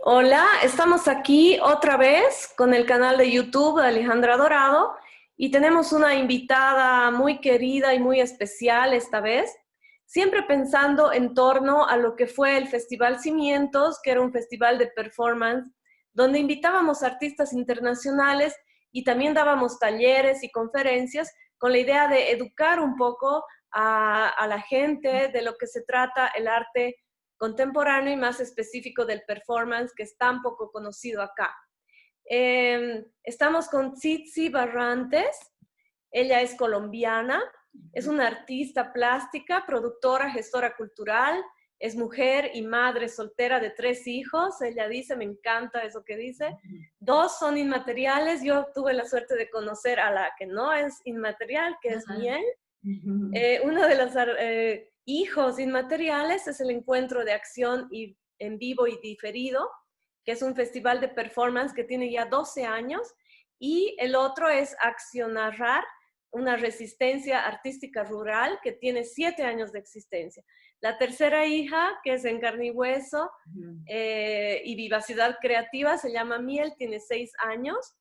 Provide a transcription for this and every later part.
Hola, estamos aquí otra vez con el canal de YouTube de Alejandra Dorado y tenemos una invitada muy querida y muy especial esta vez, siempre pensando en torno a lo que fue el Festival Cimientos, que era un festival de performance donde invitábamos artistas internacionales y también dábamos talleres y conferencias con la idea de educar un poco a la gente de lo que se trata el arte contemporáneo y más específico del performance que es tan poco conocido acá. Estamos con Tsitsi Barrantes, ella es colombiana, es una artista plástica, productora, gestora cultural, es mujer y madre soltera de 3 hijos, ella dice, me encanta eso que dice, 2 son inmateriales, yo tuve la suerte de conocer a la que no es inmaterial, que es Miel. Uno de los hijos inmateriales es el encuentro de acción y, en vivo y diferido, que es un festival de performance que tiene ya 12 años, y el otro es Accionarrar, una resistencia artística rural que tiene 7 años de existencia. La tercera hija, que es en carne y hueso y vivacidad creativa, se llama Miel, tiene 6 años.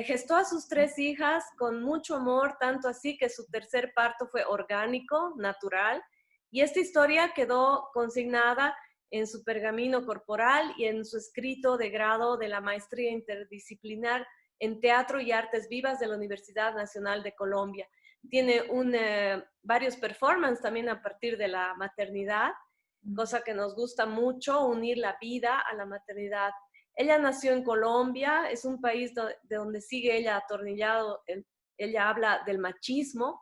Gestó a sus 3 hijas con mucho amor, tanto así que su tercer parto fue orgánico, natural, y esta historia quedó consignada en su pergamino corporal y en su escrito de grado de la maestría interdisciplinar en Teatro y Artes Vivas de la Universidad Nacional de Colombia. Tiene varios performances también a partir de la maternidad, cosa que nos gusta mucho, unir la vida a la maternidad. Ella nació en Colombia, es un país de donde sigue ella atornillado, ella habla del machismo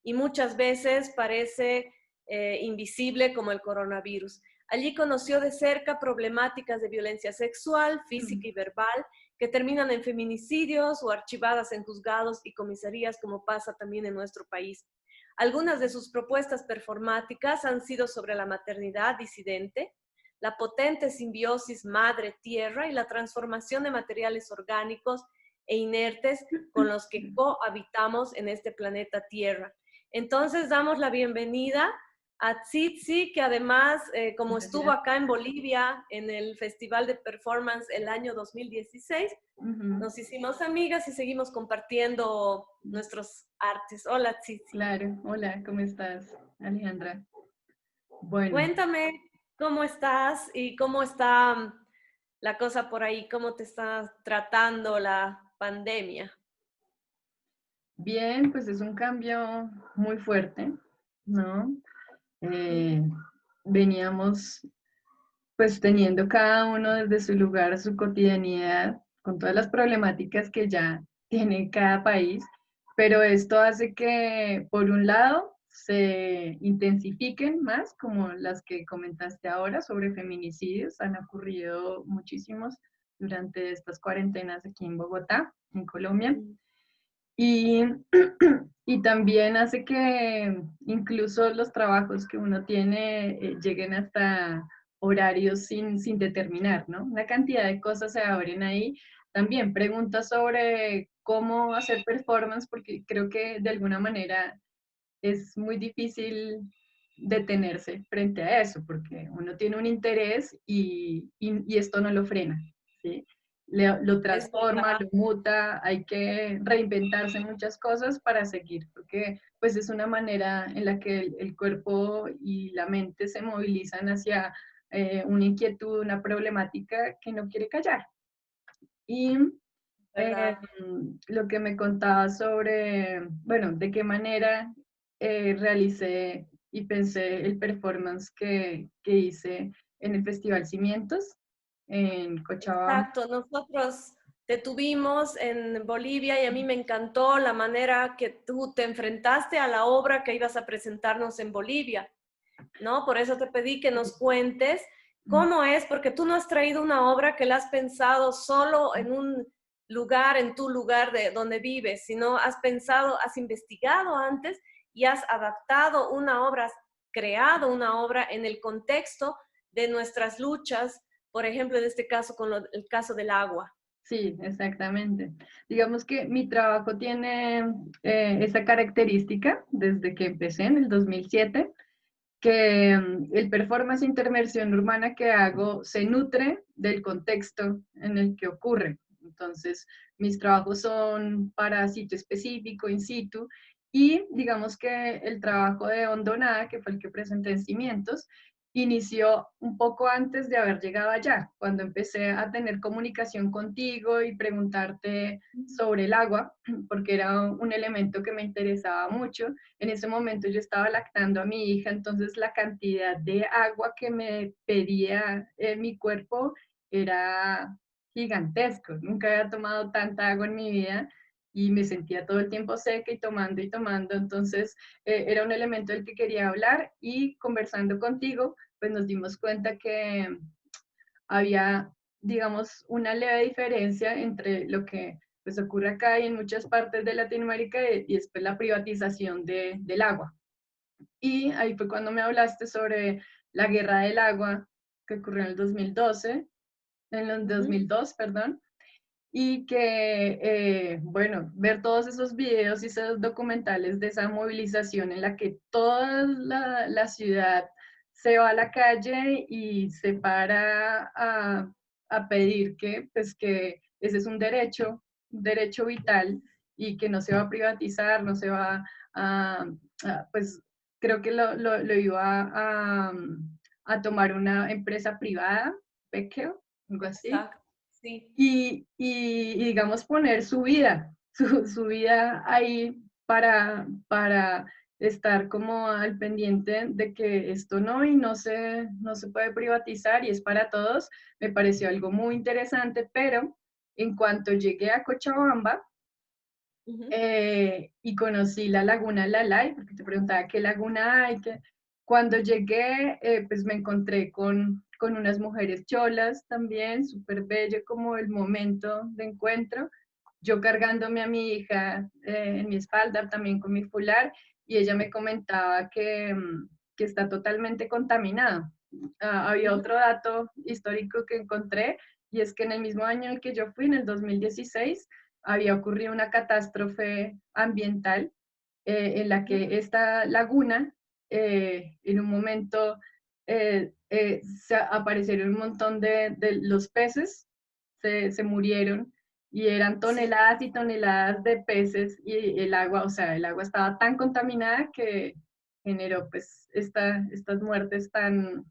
y muchas veces parece invisible como el coronavirus. Allí conoció de cerca problemáticas de violencia sexual, física y verbal que terminan en feminicidios o archivadas en juzgados y comisarías, como pasa también en nuestro país. Algunas de sus propuestas performáticas han sido sobre la maternidad disidente, la potente simbiosis madre-tierra y la transformación de materiales orgánicos e inertes con los que cohabitamos en este planeta Tierra. Entonces damos la bienvenida a Tsitsi, que además, como estuvo Gracias. acá en Bolivia en el Festival de Performance el año 2016, Ujú. nos hicimos amigas y seguimos compartiendo nuestros artes. Hola, Tsitsi. Claro, hola, ¿cómo estás, Alejandra? Bueno, Cuéntame cómo estás y cómo está la cosa por ahí, cómo te está tratando la pandemia. bien, pues es un cambio muy fuerte, ¿no? Eh, Veníamos pues teniendo cada uno desde su lugar, su cotidianidad, con todas las problemáticas que ya tiene cada país, pero esto hace que, por un lado, se intensifiquen más, como las que comentaste ahora sobre feminicidios, han ocurrido muchísimos durante estas cuarentenas aquí en Bogotá, en Colombia. Y, y también hace que incluso los trabajos que uno tiene lleguen hasta horarios sin determinar, ¿no? Una cantidad de cosas se abren ahí. También preguntas sobre cómo hacer performance, porque creo que de alguna manera es muy difícil detenerse frente a eso, porque uno tiene un interés y esto no lo frena, ¿sí? Lo Es transforma, verdad. lo muta, hay que reinventarse muchas cosas para seguir, porque pues es una manera en la que el cuerpo y la mente se movilizan hacia una inquietud, una problemática que no quiere callar. Y ¿Verdad? lo que me contaba sobre, bueno, de qué manera realicé y pensé el performance que hice en el Festival Cimientos en Cochabamba. Exacto, nosotros te tuvimos en Bolivia y a mí me encantó la manera que tú te enfrentaste a la obra que ibas a presentarnos en Bolivia, ¿no? Por eso te pedí que nos cuentes cómo es, porque tú no has traído una obra que la has pensado solo en un lugar, en tu lugar de donde vives, sino has pensado, has investigado antes y has adaptado una obra, has creado una obra en el contexto de nuestras luchas, por ejemplo, en este caso con el caso del agua. Sí, exactamente. Digamos que mi trabajo tiene esa característica desde que empecé en el 2007, que el performance e intervención urbana que hago se nutre del contexto en el que ocurre. Entonces, mis trabajos son para sitio específico, in situ, y digamos que el trabajo de Hondonada, que fue el que presenté en Cimientos, inició un poco antes de haber llegado allá, cuando empecé a tener comunicación contigo y preguntarte sobre el agua, porque era un elemento que me interesaba mucho. En ese momento yo estaba lactando a mi hija, entonces la cantidad de agua que me pedía mi cuerpo era gigantesco. Nunca había tomado tanta agua en mi vida y me sentía todo el tiempo seca y tomando y tomando. Entonces era un elemento del que quería hablar y conversando contigo, pues nos dimos cuenta que había, digamos, una leve diferencia entre lo que pues ocurre acá y en muchas partes de Latinoamérica y después la privatización del agua. Y ahí fue cuando me hablaste sobre la guerra del agua que ocurrió en el 2012, en el 2002, perdón, y que, bueno, ver todos esos videos y esos documentales de esa movilización en la que toda la ciudad se va a la calle y se para a pedir que, pues, que ese es un derecho vital y que no se va a privatizar, no se va pues, creo que lo iba a tomar una empresa privada, Pekeo, algo así, Exacto, sí. y digamos poner su vida, su vida ahí para estar como al pendiente de que esto no y no se puede privatizar y es para todos, me pareció algo muy interesante, pero en cuanto llegué a Cochabamba, y conocí la laguna Lalay, porque te preguntaba qué laguna hay, que cuando llegué, pues me encontré con unas mujeres cholas también, súper bello como el momento de encuentro, yo cargándome a mi hija en mi espalda, también con mi fular, y ella me comentaba que está totalmente contaminado. Había otro dato histórico que encontré, y es que en el mismo año en el que yo fui, en el 2016, había ocurrido una catástrofe ambiental en la que esta laguna, en un momento, se aparecieron un montón de los peces, se murieron y eran Sí, toneladas y toneladas de peces y el agua, o sea, el agua estaba tan contaminada que generó pues estas muertes tan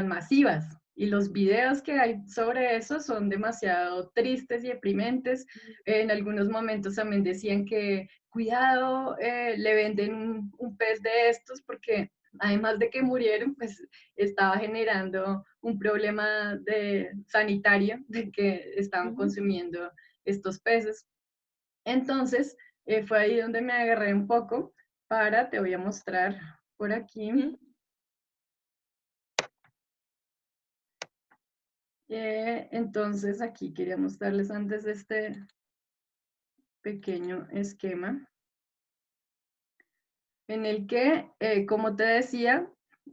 masivas. Y los videos que hay sobre eso son demasiado tristes y deprimentes. En algunos momentos también decían que, cuidado, le venden un pez de estos porque además de que murieron, pues estaba generando un problema sanitario de que estaban consumiendo estos peces. Entonces, fue ahí donde me agarré un poco te voy a mostrar por aquí. Entonces, aquí quería mostrarles antes de este pequeño esquema en el que, como te decía,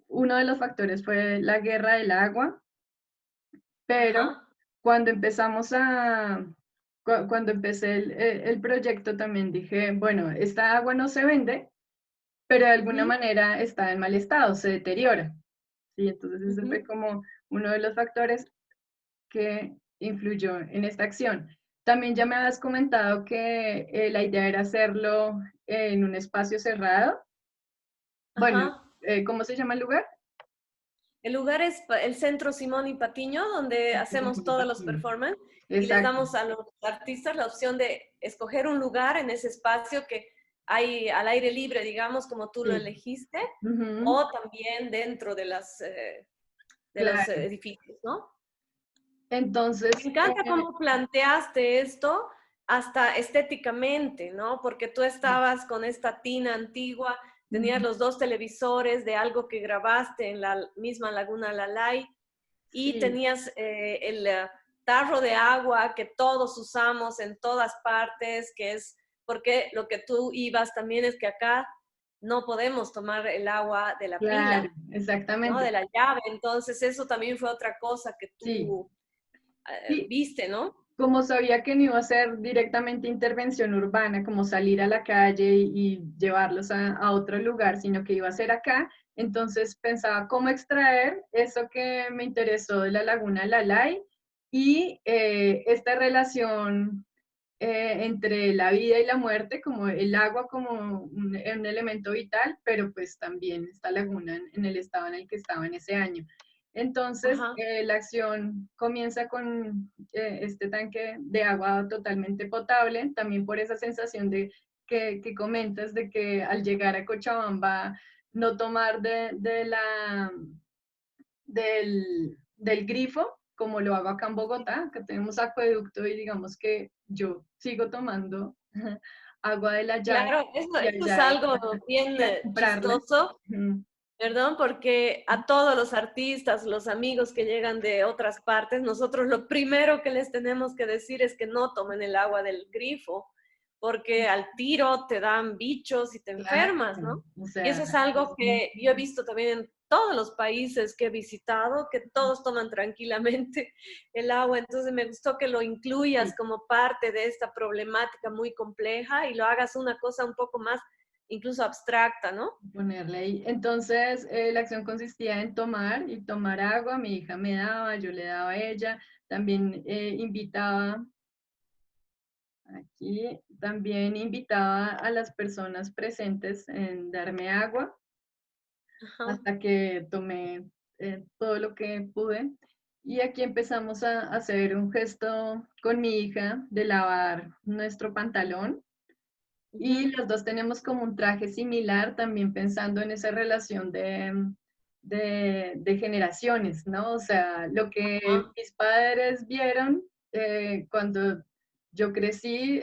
uno de los factores fue la guerra del agua, pero ajá, cuando cuando empecé el proyecto también dije, bueno, esta agua no se vende, pero de alguna manera está en mal estado, se deteriora. ¿Sí? Entonces ese fue como uno de los factores que influyó en esta acción. También ya me habías comentado que la idea era hacerlo en un espacio cerrado. Bueno, ajá. ¿cómo se llama el lugar? El lugar es el Centro Simón y Patiño, donde hacemos todos los performances y les Exacto. damos a los artistas la opción de escoger un lugar en ese espacio que hay al aire libre, digamos, como tú lo Sí. elegiste, Ujú, o también dentro de los claro. edificios, ¿no? Entonces, Me encanta cómo planteaste esto hasta estéticamente, ¿no? Porque tú estabas con esta tina antigua, tenías ujú, los dos televisores de algo que grabaste en la misma Laguna Lalay y sí, tenías el tarro de agua que todos usamos en todas partes, que es porque lo que tú ibas también es que acá no podemos tomar el agua de la claro, pila, ¿no? exactamente. De la llave. Entonces eso también fue otra cosa que Sí, tú sí, viste, ¿no? como sabía que no iba a ser directamente intervención urbana, como salir a la calle y llevarlos a otro lugar, sino que iba a ser acá, entonces pensaba cómo extraer eso que me interesó de la laguna Lalay y esta relación entre la vida y la muerte, como el agua como un elemento vital, pero pues también esta laguna en el estado en el que estaba en ese año. Entonces, Ajá. la acción comienza con este tanque de agua totalmente potable, también por esa sensación de que comentas de que al llegar a Cochabamba no tomar del grifo, como lo hago acá en Bogotá, que tenemos acueducto y digamos que yo sigo tomando agua de la llave Claro, eso, y eso es allá algo bien hay que comprarla. chistoso. Ujú. Perdón, porque a todos los artistas, los amigos que llegan de otras partes, nosotros lo primero que les tenemos que decir es que no tomen el agua del grifo, porque al tiro te dan bichos y te Claro, enfermas, ¿no? o Y eso sea, es algo que yo he visto también en todos los países que he visitado, que todos toman tranquilamente el agua. Entonces me gustó que lo sí, incluyas como parte de esta problemática muy compleja y lo hagas una cosa un poco más incluso abstracta, ¿no? ponerle ahí. Entonces, la acción consistía en tomar y tomar agua, mi hija me daba, yo le daba a ella, también invitaba. Aquí también invitaba a las personas presentes en darme agua Ajá. hasta que tomé todo lo que pude. Y aquí empezamos a hacer un gesto con mi hija de lavar nuestro pantalón. Y Ujú. los dos tenemos como un traje similar, también pensando en esa relación de generaciones, ¿no? O sea, lo que Ah, mis padres vieron cuando yo crecí,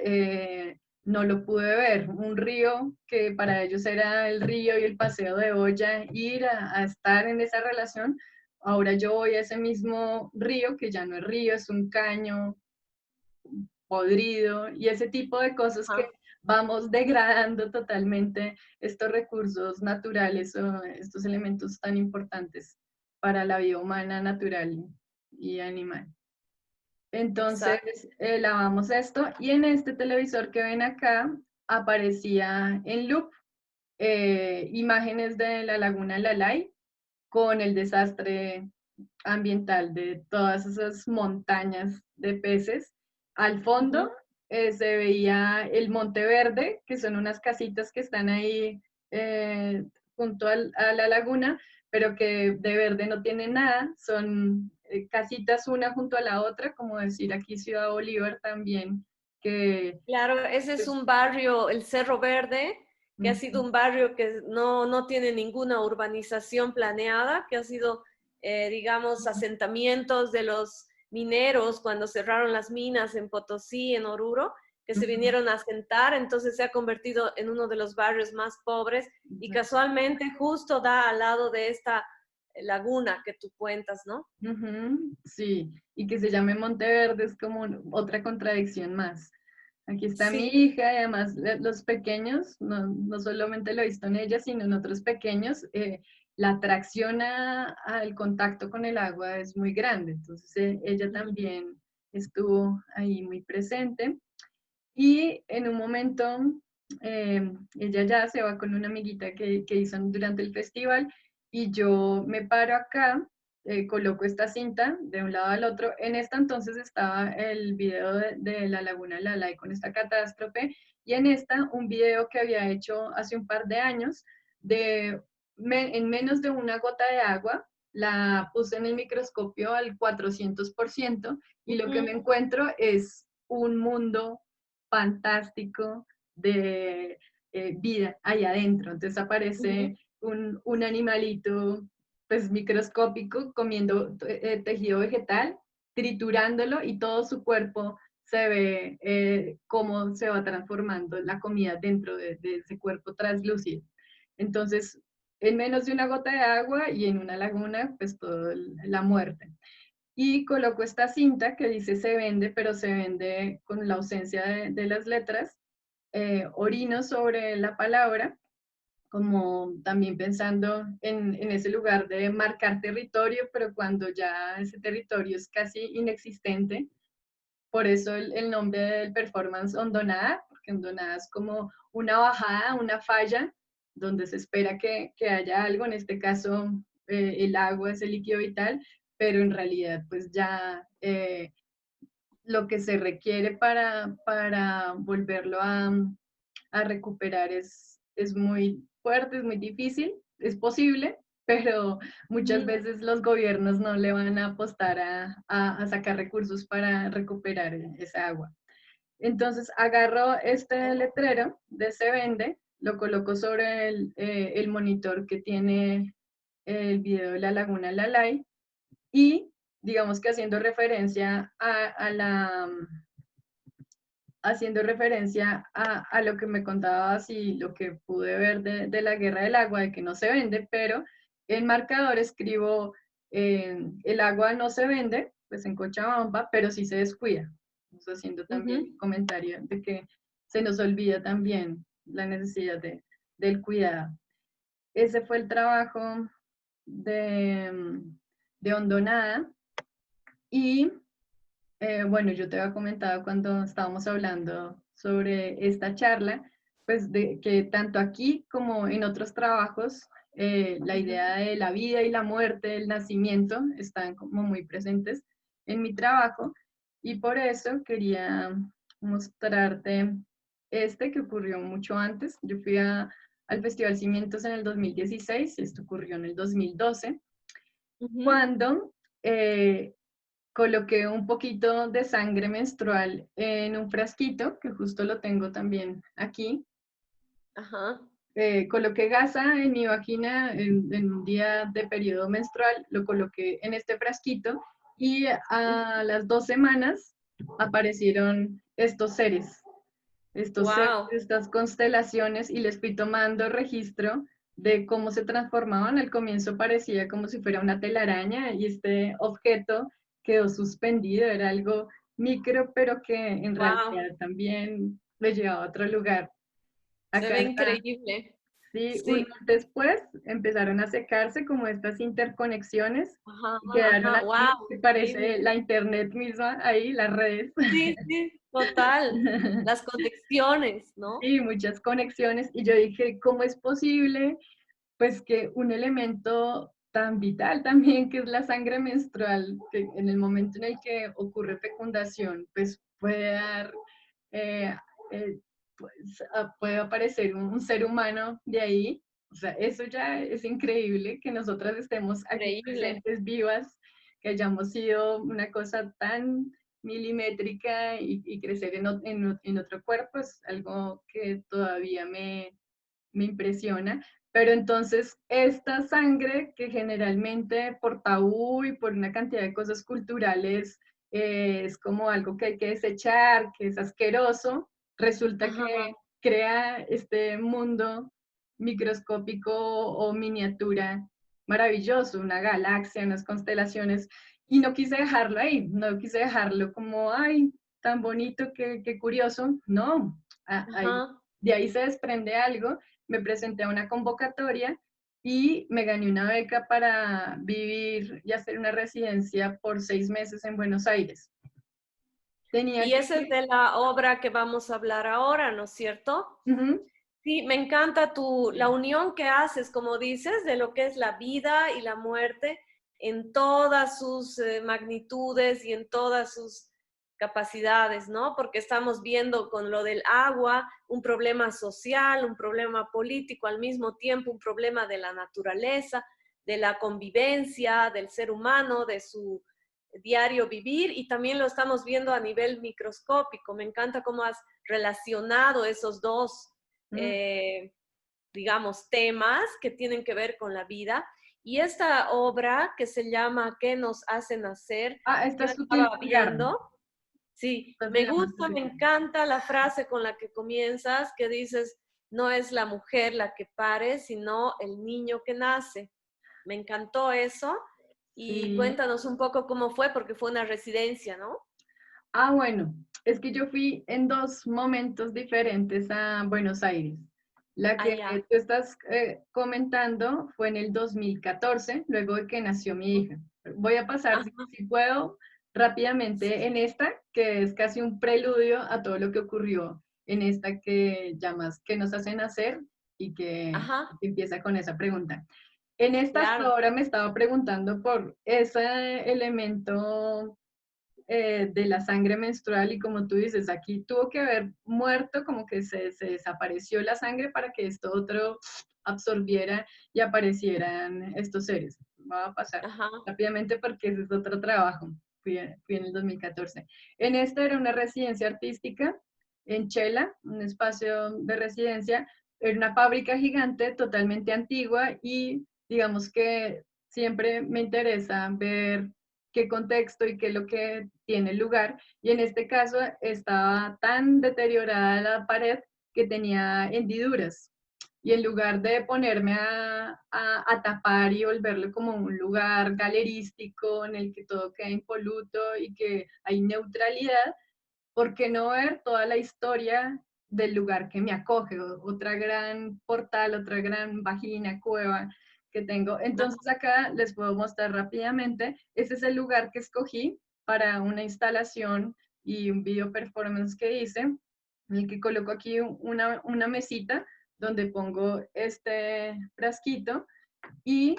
no lo pude ver. Un río que para ellos era el río y el paseo de olla, ir a estar en esa relación. Ahora yo voy a ese mismo río, que ya no es río, es un caño podrido y ese tipo de cosas que ajá, vamos degradando totalmente estos recursos naturales o estos elementos tan importantes para la vida humana, natural y animal. exacto. Entonces, lavamos esto y en este televisor que ven acá aparecía en loop imágenes de la laguna Lalay con el desastre ambiental de todas esas montañas de peces. Al fondo Ujú. se veía el Monte Verde, que son unas casitas que están ahí eh, junto a la laguna, pero que de verde no tienen nada, son casitas una junto a la otra, como decir aquí Ciudad Bolívar también, que Claro, ese es pues, un barrio, el Cerro Verde, que ha sido mm, un barrio que no tiene ninguna urbanización planeada, que ha sido, digamos, asentamientos de los mineros cuando cerraron las minas en Potosí, en Oruro, que se mm, vinieron a asentar, entonces se ha convertido en uno de los barrios más pobres y casualmente justo da al lado de esta laguna que tú cuentas, ¿no? ujú, sí, y que se llame Monteverde es como otra contradicción más. Aquí está mi Sí, hija y además los pequeños, no solamente lo he visto en ella, sino en otros pequeños, la atracción al contacto con el agua es muy grande. Entonces ella ujú, también estuvo ahí muy presente y en un momento ella ya se va con una amiguita que hizo durante el festival y yo me paro acá, coloco esta cinta de un lado al otro. En esta entonces estaba el video de la Laguna Lalay con esta catástrofe y en esta un video que había hecho hace un par de años de en menos de una gota de agua. La puse en el microscopio al 400% y lo que ujú, me encuentro es un mundo fantástico de vida ahí adentro. Entonces ujú. aparece un animalito pues microscópico comiendo tejido vegetal, triturándolo y todo su cuerpo se ve cómo se va transformando la comida dentro de ese cuerpo translúcido. Entonces, en menos de una gota de agua y en una laguna, pues toda la muerte y coloco esta cinta que dice se vende, pero se vende con la ausencia de las letras, orino sobre la palabra, como también pensando en ese lugar de marcar territorio, pero cuando ya ese territorio es casi inexistente, por eso el nombre del performance hondonada, porque hondonada es como una bajada, una falla, donde se espera que haya algo, en este caso el agua es el líquido vital, pero en realidad pues ya lo que se requiere para volverlo a recuperar es muy fuerte, es muy difícil, es posible, pero muchas Mm. veces los gobiernos no le van a apostar a sacar recursos para recuperar esa agua. Entonces agarro este letrero de Se Vende, lo coloco sobre el monitor que tiene el video de la Laguna Lalay y digamos que haciendo referencia a lo que me contabas y lo que pude ver de la guerra del agua, de que no se vende, pero en marcador escribo, el agua no se vende, pues en Cochabamba, pero sí se descuida. Estamos haciendo también Ujú. el comentario de que se nos olvida también la necesidad del cuidado. Ese fue el trabajo de Hondonada y bueno, yo te había comentado cuando estábamos hablando sobre esta charla, pues de que tanto aquí como en otros trabajos, la Ujú. idea de la vida y la muerte, el nacimiento, están como muy presentes en mi trabajo y por eso quería mostrarte este que ocurrió mucho antes. Yo fui al Festival Cimientos en el 2016, esto ocurrió en el 2012, Ujú. cuando coloqué un poquito de sangre menstrual en un frasquito, que justo lo tengo también aquí. Ajá. Coloqué gasa en mi vagina en un día de periodo menstrual, lo coloqué en este frasquito y a las 2 semanas aparecieron estos seres, Wow. estas constelaciones y les fui tomando registro de cómo se transformaban. Al comienzo parecía como si fuera una telaraña y este objeto quedó suspendido, era algo micro, pero que en Wow. realidad también lo llevaba a otro lugar. Se Acá ve está. increíble. Sí, un mes Sí. después empezaron a secarse como estas interconexiones Ajá, y quedaron ajá. así, Wow. que parece Increíble. la internet misma ahí, las redes. Sí, sí, total. Las conexiones, ¿no? Sí, muchas conexiones. Y yo dije, ¿cómo es posible? Pues que un elemento tan vital también, que es la sangre menstrual, que en el momento en el que ocurre fecundación, pues puede dar, eh, eh, pues, puede aparecer un ser humano de ahí. O sea, eso ya es increíble que nosotras estemos aquí Increíble. presentes, vivas, que hayamos sido una cosa tan milimétrica y crecer en otro cuerpo, es algo que todavía me impresiona. Pero entonces esta sangre que generalmente por tabú y por una cantidad de cosas culturales es como algo que hay que desechar, que es asqueroso, resulta Ajá. que crea este mundo microscópico o miniatura maravilloso, una galaxia, unas constelaciones, y no quise dejarlo ahí, no quise dejarlo como, ay, tan bonito, qué curioso, no, Ajá. de ahí se desprende algo, me presenté a una convocatoria y me gané una beca para vivir y hacer una residencia por 6 meses en Buenos Aires. Tenía Y que esa es ir. de la obra que vamos a hablar ahora, ¿no es cierto? Ujú. Sí, me encanta la Sí. unión que haces, como dices, de lo que es la vida y la muerte en todas sus magnitudes y en todas sus capacidades, ¿no? Porque estamos viendo con lo del agua un problema social, un problema político, al mismo tiempo un problema de la naturaleza, de la convivencia, del ser humano, de su diario vivir, y también lo estamos viendo a nivel microscópico. Me encanta cómo has relacionado esos dos Mm. digamos, temas que tienen que ver con la vida. Y esta obra que se llama ¿Qué nos hace nacer? Ah, esta Yo es Sutil estaba Pulgar. viendo, sí, Esta se me llama gusta, Sutil me Pulgar. encanta la frase con la que comienzas, que dices, no es la mujer la que pare, sino el niño que nace. Me encantó eso. Y Sí. cuéntanos un poco cómo fue, porque fue una residencia, ¿no? Ah, bueno, es que yo fui en 2 momentos diferentes a Buenos Aires. La que Allá. tú estás comentando fue en el 2014, luego de que nació mi hija. Voy a pasar, si puedo, rápidamente en esta, que es casi un preludio a todo lo que ocurrió en esta que llamas ¿Qué nos hacen hacer? Y que Ajá, empieza con esa pregunta. En esta hasta claro. ahora me estaba preguntando por ese elemento de la sangre menstrual y como tú dices, aquí tuvo que haber muerto, como que se desapareció la sangre para que esto otro absorbiera y aparecieran estos seres. Va a pasar Ajá. rápidamente porque ese es otro trabajo. Fui en el 2014. En esta era una residencia artística en Chela, un espacio de residencia. Era una fábrica gigante, totalmente antigua y digamos que siempre me interesa ver qué contexto y qué es lo que tiene lugar. Y en este caso estaba tan deteriorada la pared que tenía hendiduras. Y en lugar de ponerme a tapar y volverlo como un lugar galerístico en el que todo queda impoluto y que hay neutralidad, ¿por qué no ver toda la historia del lugar que me acoge? Otra gran portal, otra gran vagina, cueva que tengo. Entonces acá les puedo mostrar rápidamente. Ese es el lugar que escogí para una instalación y un video performance que hice, en el que coloco aquí una mesita donde pongo este frasquito y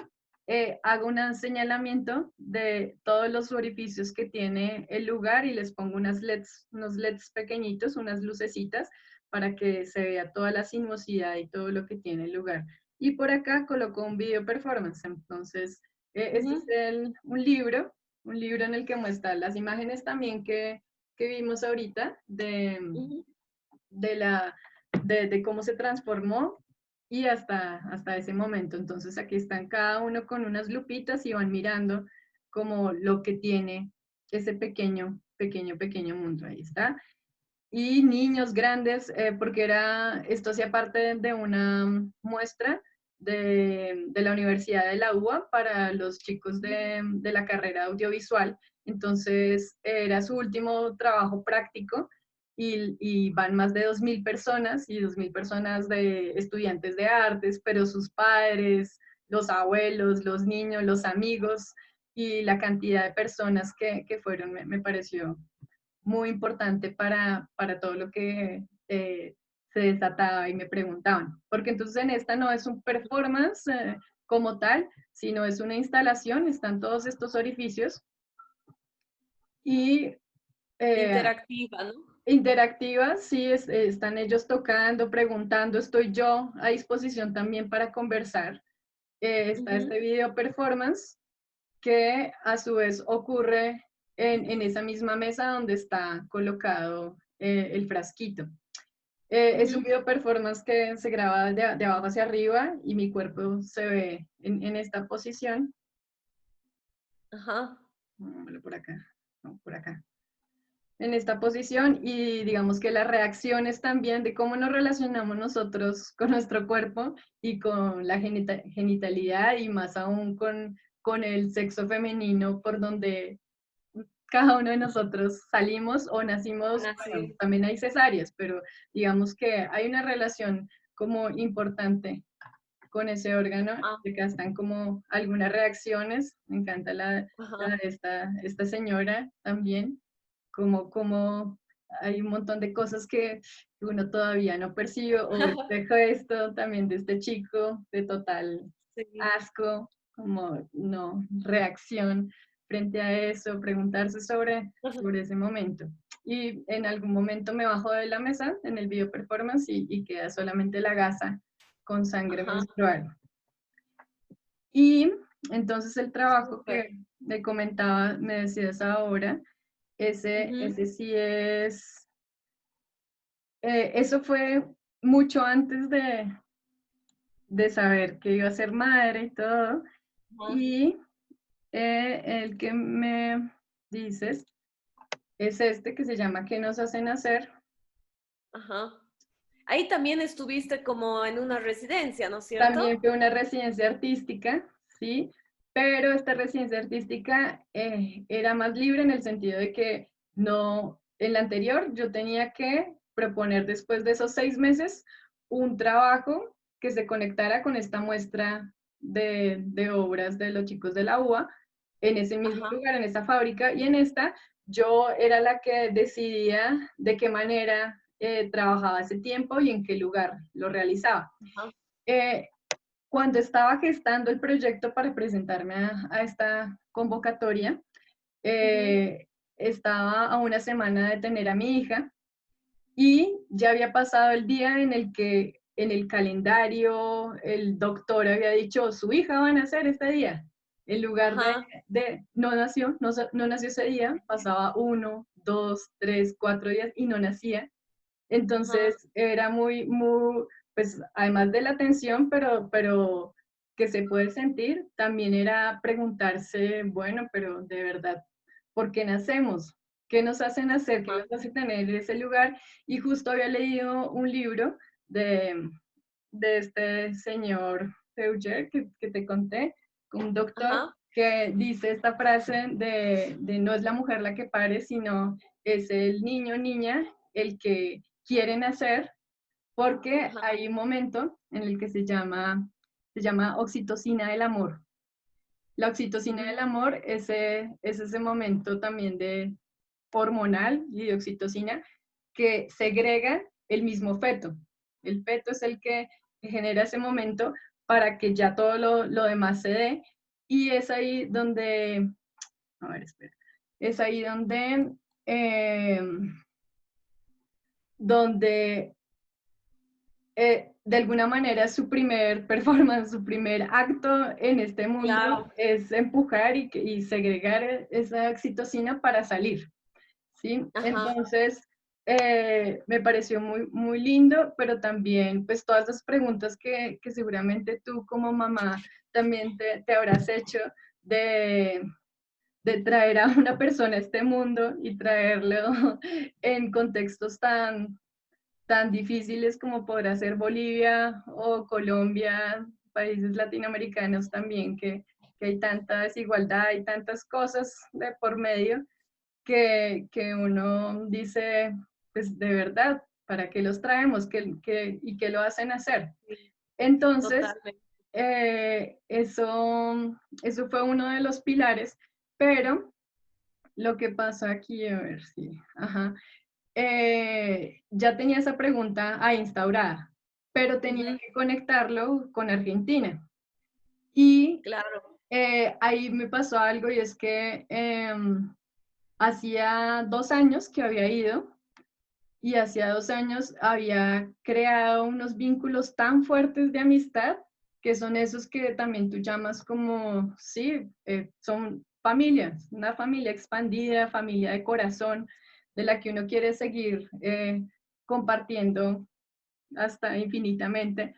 hago un señalamiento de todos los orificios que tiene el lugar y les pongo unos LEDs pequeñitos, unas lucecitas, para que se vea toda la sinuosidad y todo lo que tiene el lugar. Y por acá coloco un video performance. Entonces, este es Ujú, un libro en el que muestra las imágenes también que vimos ahorita ujú. de, la, de cómo se transformó y hasta ese momento. Entonces aquí están cada uno con unas lupitas y van mirando como lo que tiene ese pequeño mundo. Ahí está. Y niños grandes, porque esto hacía parte de una muestra de la Universidad de la UBA para los chicos de la carrera audiovisual. Entonces era su último trabajo práctico y van más de 2.000 personas y 2.000 personas de estudiantes de artes, pero sus padres, los abuelos, los niños, los amigos y la cantidad de personas que fueron me pareció muy importante para todo lo que se desataba y me preguntaban. Porque entonces en esta no es un performance como tal, sino es una instalación, están todos estos orificios y eh, Interactiva, ¿no? interactivas, sí, están ellos tocando, preguntando, estoy yo a disposición también para conversar. Está Ujú. este video performance que a su vez ocurre en esa misma mesa donde está colocado el frasquito. Es un Ujú. video performance que se graba de abajo hacia arriba y mi cuerpo se ve en esta posición. Ajá. Vámonos por acá, no, por acá. En esta posición y digamos que las reacciones también de cómo nos relacionamos nosotros con nuestro cuerpo y con la genitalidad y más aún con el sexo femenino por donde cada uno de nosotros salimos o nacimos, bueno, Así. también hay cesáreas, pero digamos que hay una relación como importante con ese órgano, Ah, de que están como algunas reacciones, me encanta ajá. esta señora también, como hay un montón de cosas que uno todavía no percibe, o este gesto también de este chico, de total Sí. asco, como no, reacción frente a eso, preguntarse sobre ese momento. Y en algún momento me bajo de la mesa en el video performance y queda solamente la gasa con sangre Ajá. menstrual. Y entonces el trabajo Súper. que me comentaba, me decías ahora, Ujú. ese sí es, eso fue mucho antes de saber que iba a ser madre y todo. Ajá. Y el que me dices es este que se llama ¿Qué nos hacen hacer? Ajá. Ahí también estuviste como en una residencia, ¿no es También cierto? fue una residencia artística, ¿sí? Pero esta residencia artística era más libre en el sentido de que no, en la anterior yo tenía que proponer después de esos 6 meses un trabajo que se conectara con esta muestra de obras de los chicos de la UBA en ese mismo Ajá, lugar, en esa fábrica, y en esta yo era la que decidía de qué manera trabajaba ese tiempo y en qué lugar lo realizaba. ajá, Eh, Cuando estaba gestando el proyecto para presentarme a esta convocatoria, ujú, estaba a una semana de tener a mi hija y ya había pasado el día en el que en el calendario el doctor había dicho, su hija va a nacer este día. En lugar ajá, no nació, no nació ese día, pasaba 1, 2, 3, 4 días y no nacía. ajá, Entonces era pues además de la tensión, pero que se puede sentir, también era preguntarse, bueno, pero de verdad, ¿por qué nacemos? ¿Qué nos hace nacer? ¿Qué ajá, nos hace tener ese lugar? Y justo había leído un libro de este señor Feuger que te conté, un doctor ajá, que dice esta frase de no es la mujer la que pare, sino es el niño o niña el que quiere nacer, porque ajá, hay un momento en el que se llama oxitocina del amor. La oxitocina del ujú, amor es ese momento también de hormonal y de oxitocina que segrega el mismo feto. El feto es el que genera ese momento para que ya todo lo demás se dé. Y es ahí donde, a ver, espera, es ahí eh, donde de alguna manera su primer performance, su primer acto en este mundo claro, es empujar y segregar esa oxitocina para salir. ¿Sí? ajá, Entonces, me pareció muy lindo, pero también, pues, todas las preguntas que seguramente tú como mamá también te habrás hecho de, de traer a una persona a este mundo y traerlo en contextos tan difíciles como podrá ser Bolivia o Colombia, países latinoamericanos también, que hay tanta desigualdad y tantas cosas de por medio que uno dice, pues de verdad, ¿para qué los traemos? ¿Y qué lo hacen hacer? sí, Entonces, totalmente. eso fue uno de los pilares, pero lo que pasa aquí, a ver si, ajá, ya tenía esa pregunta ahí instaurada, pero tenía Ujú, que conectarlo con Argentina. Y claro, ahí me pasó algo y es que hacía 2 años que había ido y hacía 2 años había creado unos vínculos tan fuertes de amistad que son esos que también tú llamas como, sí, son familias, una familia expandida, familia de corazón, de la que uno quiere seguir compartiendo hasta infinitamente.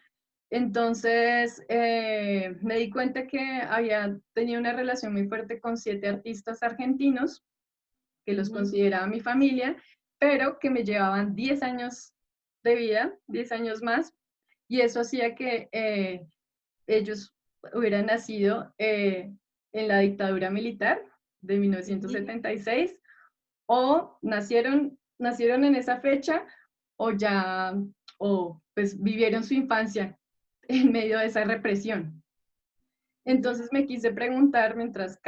Entonces, me di cuenta que había tenido una relación muy fuerte con 7 artistas argentinos que los ujú, consideraba mi familia, pero que me llevaban 10 años de vida, 10 años más, y eso hacía que ellos hubieran nacido en la dictadura militar de ujú, 1976 o nacieron en esa fecha o ya, o pues vivieron su infancia en medio de esa represión. ujú, Entonces me quise preguntar mientras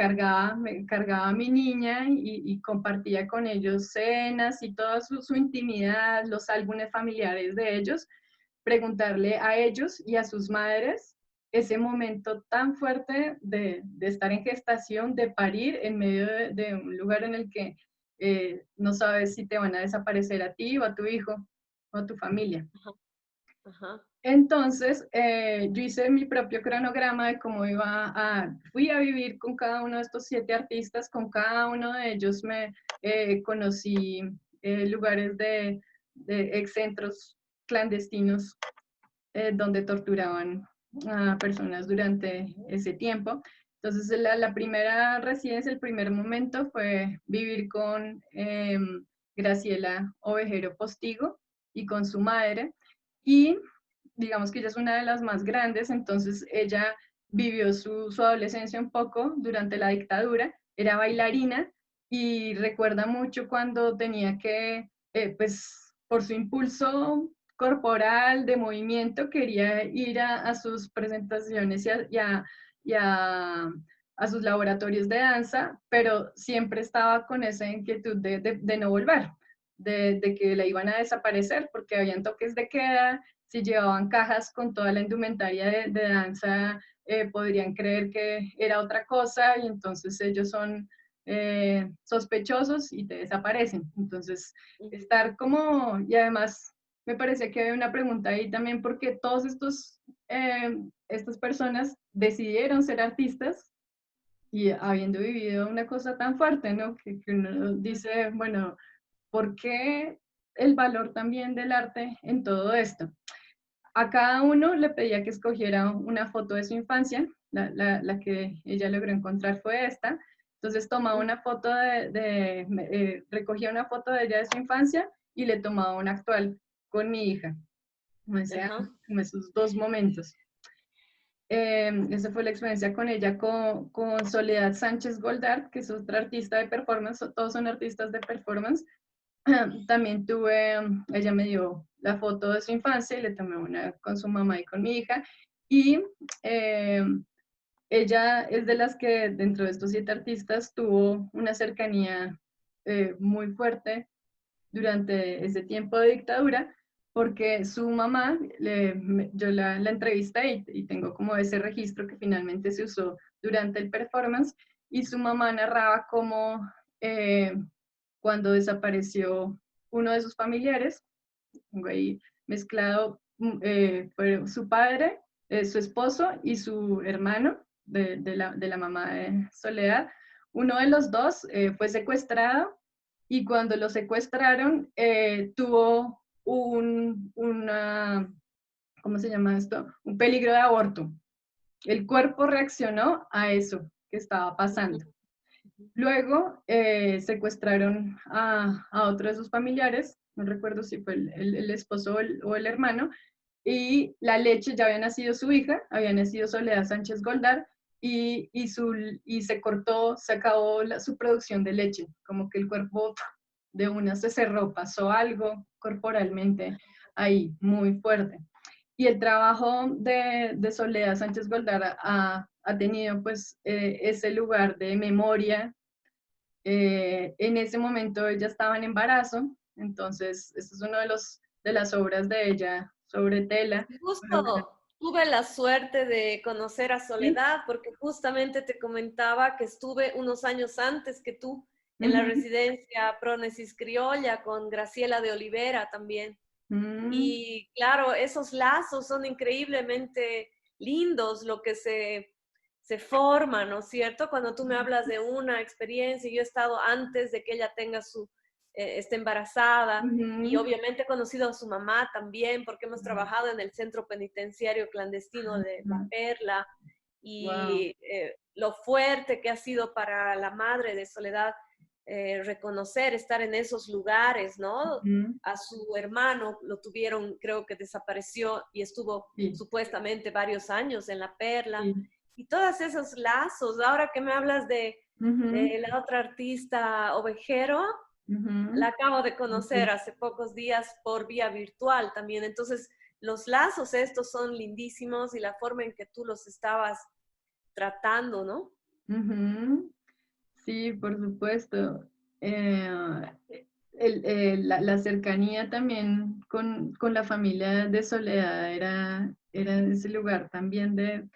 me cargaba a mi niña y compartía con ellos cenas y toda su intimidad, los álbumes familiares de ellos, preguntarle a ellos y a sus madres ese momento tan fuerte de estar en gestación, de parir en medio de un lugar en el que no sabes si te van a desaparecer a ti o a tu hijo o a tu familia. ajá, ajá, Entonces, yo hice mi propio cronograma de cómo fui a vivir con cada uno de estos 7 artistas, con cada uno de ellos me conocí lugares de excentros clandestinos donde torturaban a personas durante ese tiempo. Entonces, la primera residencia, el primer momento fue vivir con Graciela Ovejero Postigo y con su madre. Y digamos que ella es una de las más grandes, entonces ella vivió su adolescencia un poco durante la dictadura, era bailarina y recuerda mucho cuando tenía que, pues por su impulso corporal, de movimiento, quería ir a sus presentaciones y a a sus laboratorios de danza, pero siempre estaba con esa inquietud de no volver, de que la iban a desaparecer porque habían toques de queda, si llevaban cajas con toda la indumentaria de danza, podrían creer que era otra cosa y entonces ellos son sospechosos y te desaparecen. Entonces, estar como, y además me parece que hay una pregunta ahí también porque todos estas personas decidieron ser artistas y habiendo vivido una cosa tan fuerte, ¿no? Que uno dice, bueno, ¿por qué el valor también del arte en todo esto? A cada uno le pedía que escogiera una foto de su infancia, la que ella logró encontrar fue esta. Entonces tomaba una foto recogía una foto de ella de su infancia y le tomaba una actual con mi hija, o sea, como esos dos momentos. Esa fue la experiencia con ella, con Soledad Sánchez Goldart, que es otra artista de performance, todos son artistas de performance. También ella me dio la foto de su infancia y le tomé una con su mamá y con mi hija. Y ella es de las que dentro de estos 7 artistas tuvo una cercanía muy fuerte durante ese tiempo de dictadura, porque su mamá, yo la entrevisté y tengo como ese registro que finalmente se usó durante el performance, y su mamá narraba cómo cuando desapareció uno de sus familiares, tengo ahí mezclado, fue su padre, su esposo y su hermano de la mamá de Soledad. Uno de los dos fue secuestrado y cuando lo secuestraron tuvo ¿cómo se llama esto? Un peligro de aborto. El cuerpo reaccionó a eso que estaba pasando. Luego secuestraron a otro de sus familiares, no recuerdo si fue el esposo o el hermano, y la leche, ya había nacido su hija, había nacido Soledad Sánchez Goldar, y se cortó, se acabó su producción de leche, como que el cuerpo de una se cerró, pasó algo corporalmente ahí, muy fuerte. Y el trabajo de Soledad Sánchez Goldar ha tenido pues ese lugar de memoria. En ese momento ella estaba en embarazo, entonces este es uno de las obras de ella sobre tela. Justo tuve la suerte de conocer a Sí. Soledad porque justamente te comentaba que estuve unos años antes que tú en la Ujú. residencia Prónesis Criolla con Graciela de Olivera también. Mm, Y claro, esos lazos son increíblemente lindos, lo que se forma, ¿no es cierto? Cuando tú me hablas de una experiencia, yo he estado antes de que ella tenga esté embarazada y ujú. obviamente he conocido a su mamá también porque hemos trabajado en el centro penitenciario clandestino de La Perla Wow. y lo fuerte que ha sido para la madre de Soledad reconocer, estar en esos lugares, ¿no? Ujú. A su hermano lo tuvieron, creo que desapareció y estuvo Sí, supuestamente varios años en La Perla. sí. Y todos esos lazos, ahora que me hablas Ujú, de la otra artista Ovejero, la ujú. acabo de conocer Sí. hace pocos días por vía virtual también. Entonces, los lazos estos son lindísimos y la forma en que tú los estabas tratando, ¿no? Ujú. Sí, por supuesto. Eh, la cercanía también con la familia de Soledad era ese lugar también de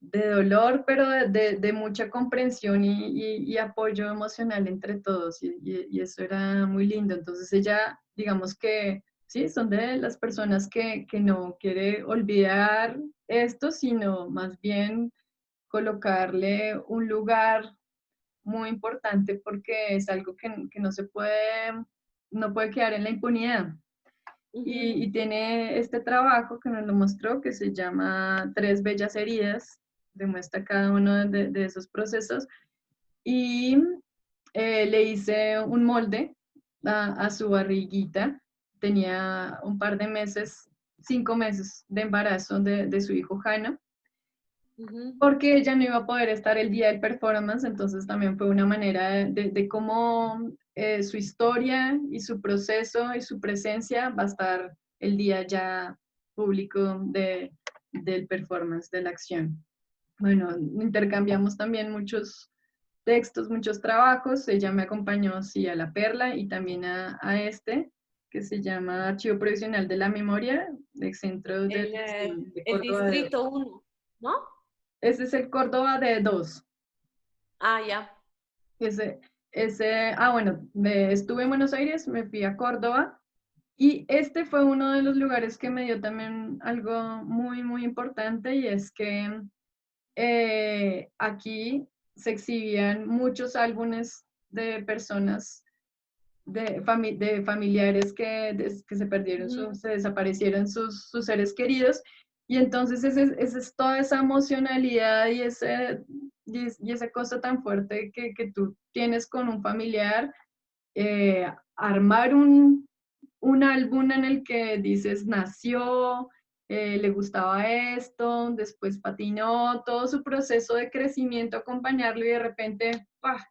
dolor, pero de mucha comprensión y apoyo emocional entre todos, y eso era muy lindo. Entonces ella, digamos que sí, son de las personas que no quiere olvidar esto, sino más bien colocarle un lugar muy importante porque es algo que no puede quedar en la impunidad. Ujú. Y tiene este trabajo que nos lo mostró que se llama Tres Bellas Heridas, demuestra cada uno de esos procesos y le hice un molde a su barriguita, tenía un par de meses, 5 meses de embarazo de su hijo Jano, Ujú. porque ella no iba a poder estar el día del performance, entonces también fue una manera de cómo su historia y su proceso y su presencia va a estar el día ya público del performance, de la acción. Bueno, intercambiamos también muchos textos, muchos trabajos. Ella me acompañó, sí, a La Perla y también a este, que se llama Archivo Provisional de la Memoria, del Centro de Atención de El Córdoba de Dos. distrito uno, ¿no? Ese es el Córdoba de Dos. Ah, ya. Ese, bueno, estuve en Buenos Aires, me fui a Córdoba y este fue uno de los lugares que me dio también algo muy, muy importante y es que aquí se exhibían muchos álbumes de personas, de familiares que se perdieron, Ujú. se desaparecieron sus seres queridos. Y entonces ese es toda esa emocionalidad y esa cosa tan fuerte que tú tienes con un familiar, armar un álbum en el que dices, nació, le gustaba esto, después patinó, todo su proceso de crecimiento, acompañarlo y de repente, ¡pah!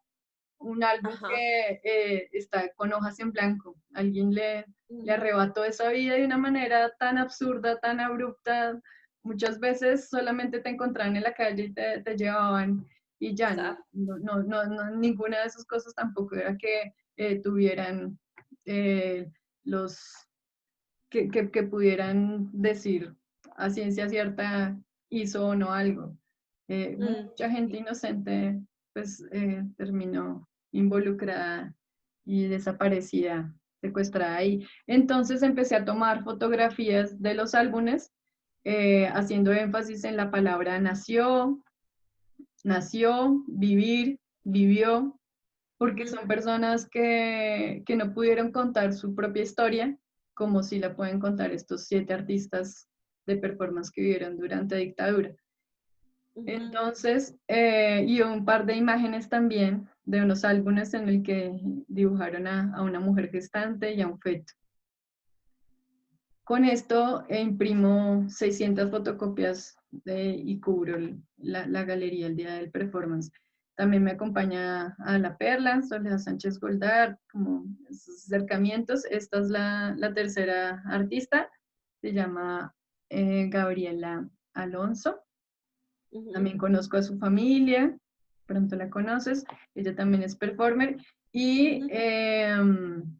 Un álbum Ajá. que está con hojas en blanco. Alguien le Mm. arrebató esa vida de una manera tan absurda, tan abrupta. Muchas veces solamente te encontraban en la calle y te llevaban y ya, Exacto. ninguna de esas cosas tampoco era que tuvieran eh, los que pudieran decir a ciencia cierta hizo o no algo. Mm. Mucha gente inocente pues terminó involucrada y desaparecida, secuestrada ahí. Entonces empecé a tomar fotografías de los álbumes, haciendo énfasis en la palabra nació, nació, vivir, vivió, porque Ujú. son personas que no pudieron contar su propia historia, como si la pueden contar estos 7 artistas de performance que vivieron durante la dictadura. Ujú. Entonces, y un par de imágenes también de unos álbumes en el que dibujaron a una mujer gestante y a un feto. Con esto imprimo 600 fotocopias y cubro la galería el día del performance. También me acompaña a La Perla, Soledad Sánchez Goldar, como esos acercamientos. Esta es la tercera artista, se llama Gabriela Alonso. Ujú. También conozco a su familia, pronto la conoces. Ella también es performer. Y Ujú.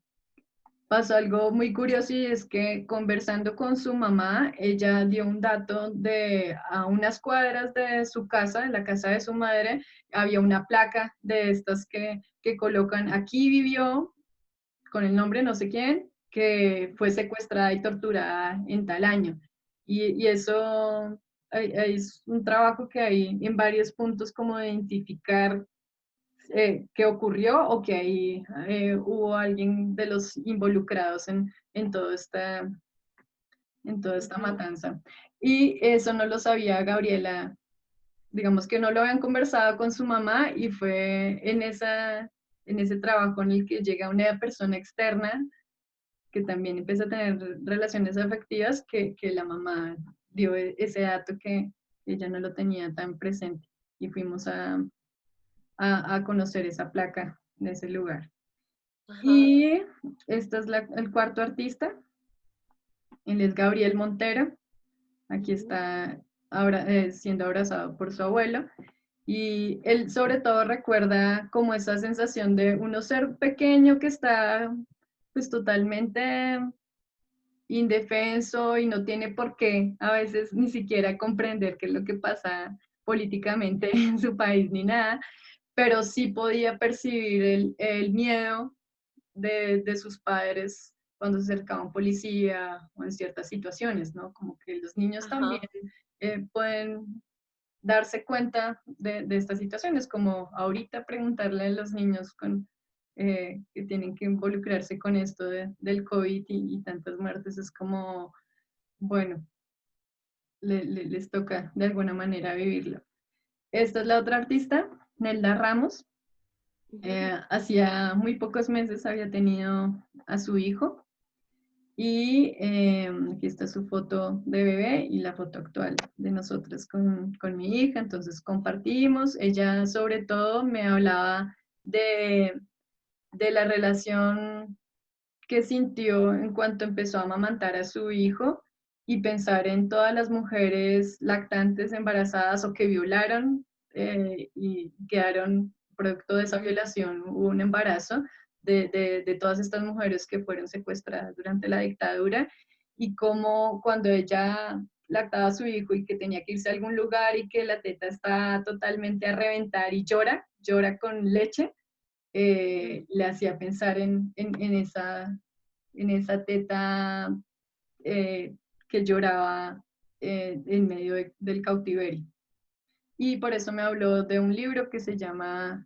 pasó algo muy curioso y es que conversando con su mamá, ella dio un dato de a unas cuadras de su casa, de la casa de su madre, había una placa de estas que colocan aquí vivió con el nombre no sé quién, que fue secuestrada y torturada en tal año. Y eso es un trabajo que hay en varios puntos como de identificar qué ocurrió o que ahí hubo alguien de los involucrados en toda esta Ujú. matanza. Y eso no lo sabía Gabriela, digamos que no lo habían conversado con su mamá y fue en ese trabajo en el que llega una persona externa que también empieza a tener relaciones afectivas que la mamá dio ese dato que ella no lo tenía tan presente y fuimos a conocer esa placa de ese lugar. Ajá. Y este es el cuarto artista, él es Gabriel Montero, aquí Ujú. está ahora, siendo abrazado por su abuelo, y él sobre todo recuerda como esa sensación de uno ser pequeño que está pues totalmente indefenso y no tiene por qué a veces ni siquiera comprender qué es lo que pasa políticamente en su país ni nada, pero sí podía percibir el miedo de sus padres cuando se acercaba un policía o en ciertas situaciones, ¿no? Como que los niños también Ajá. pueden darse cuenta de estas situaciones, como ahorita preguntarle a los niños que tienen que involucrarse con esto del COVID y tantas muertes, es como, bueno, les toca de alguna manera vivirlo. Esta es la otra artista, Nelda Ramos. Ujú. Hacía muy pocos meses había tenido a su hijo y aquí está su foto de bebé y la foto actual de nosotros con mi hija. Entonces compartimos. Ella sobre todo me hablaba de la relación que sintió en cuanto empezó a amamantar a su hijo y pensar en todas las mujeres lactantes, embarazadas o que violaron y quedaron producto de esa violación, hubo un embarazo de todas estas mujeres que fueron secuestradas durante la dictadura y cómo cuando ella lactaba a su hijo y que tenía que irse a algún lugar y que la teta está totalmente a reventar y llora con leche, le hacía pensar en esa teta que lloraba en medio del cautiverio. Y por eso me habló de un libro que se llama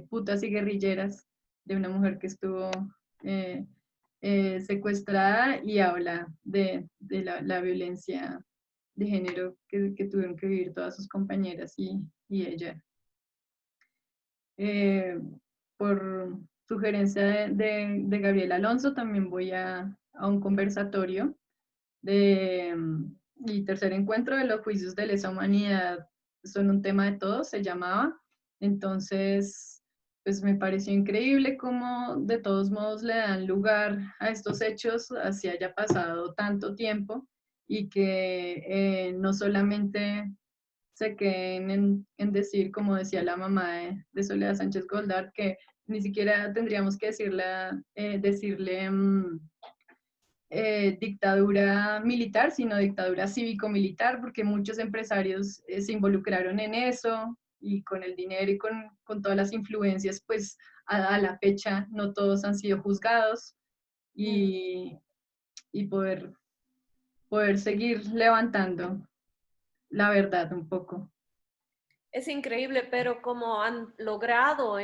Putas y Guerrilleras, de una mujer que estuvo eh, secuestrada y habla de la violencia de género que tuvieron que vivir todas sus compañeras y ella. Eh, por sugerencia de Gabriel Alonso, también voy a un conversatorio de, y tercer encuentro de los juicios de lesa humanidad son un tema de todos, se llamaba. Entonces, pues me pareció increíble cómo de todos modos le dan lugar a estos hechos, así haya pasado tanto tiempo, y que no solamente se queden en decir, como decía la mamá de Soledad Sánchez Goldar, que ni siquiera tendríamos que decirle dictadura militar, sino dictadura cívico-militar, porque muchos empresarios se involucraron en eso y con el dinero y con todas las influencias, pues a la fecha no todos han sido juzgados y, y poder seguir levantando la verdad un poco. Es increíble, pero como han logrado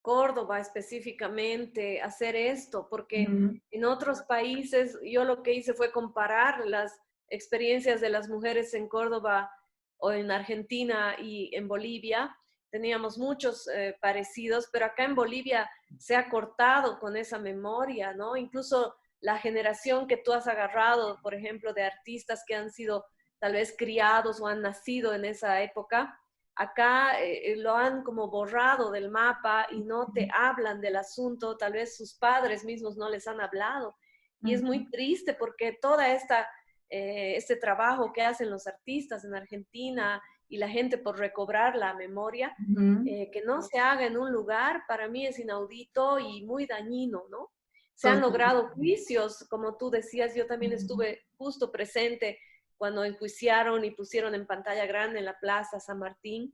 Córdoba específicamente hacer esto, porque Ujú. en otros países yo lo que hice fue comparar las experiencias de las mujeres en Córdoba o en Argentina y en Bolivia. Teníamos muchos parecidos, pero acá en Bolivia se ha cortado con esa memoria, ¿no? Incluso la generación que tú has agarrado, por ejemplo, de artistas que han sido tal vez criados o han nacido en esa época, acá lo han como borrado del mapa y no te hablan del asunto, tal vez sus padres mismos no les han hablado. Y es muy triste porque toda este trabajo que hacen los artistas en Argentina y la gente por recobrar la memoria, Ujú. que no se haga en un lugar, para mí es inaudito y muy dañino, ¿no? Se han Total. logrado juicios, como tú decías, yo también estuve justo presente cuando enjuiciaron y pusieron en pantalla grande en la Plaza San Martín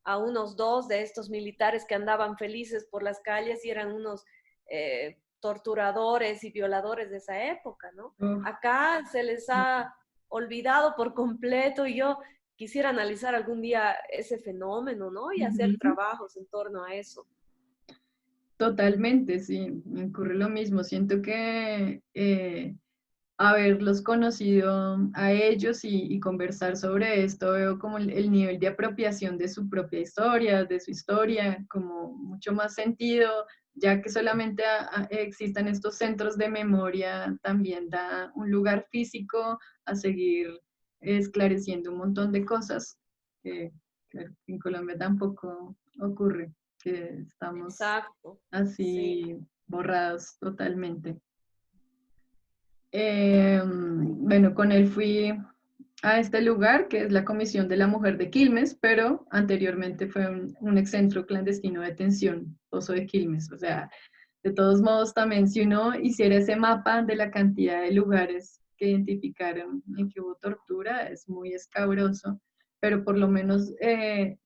a unos dos de estos militares que andaban felices por las calles y eran unos torturadores y violadores de esa época, ¿no? Uf, Acá se les ha olvidado por completo y yo quisiera analizar algún día ese fenómeno, ¿no? Y hacer ujú. trabajos en torno a eso. Totalmente, sí, me ocurre lo mismo. Siento que haberlos conocido a ellos y conversar sobre esto, veo como el nivel de apropiación de su propia historia, de su historia, como mucho más sentido, ya que solamente existan estos centros de memoria, también da un lugar físico a seguir esclareciendo un montón de cosas que en Colombia tampoco ocurre, que estamos Exacto, sí. así borrados totalmente. Bueno, con él fui a este lugar que es la Comisión de la Mujer de Quilmes, pero anteriormente fue un ex centro clandestino de detención, Pozo de Quilmes. O sea, de todos modos, también si uno hiciera ese mapa de la cantidad de lugares que identificaron en que hubo tortura, es muy escabroso, pero por lo menos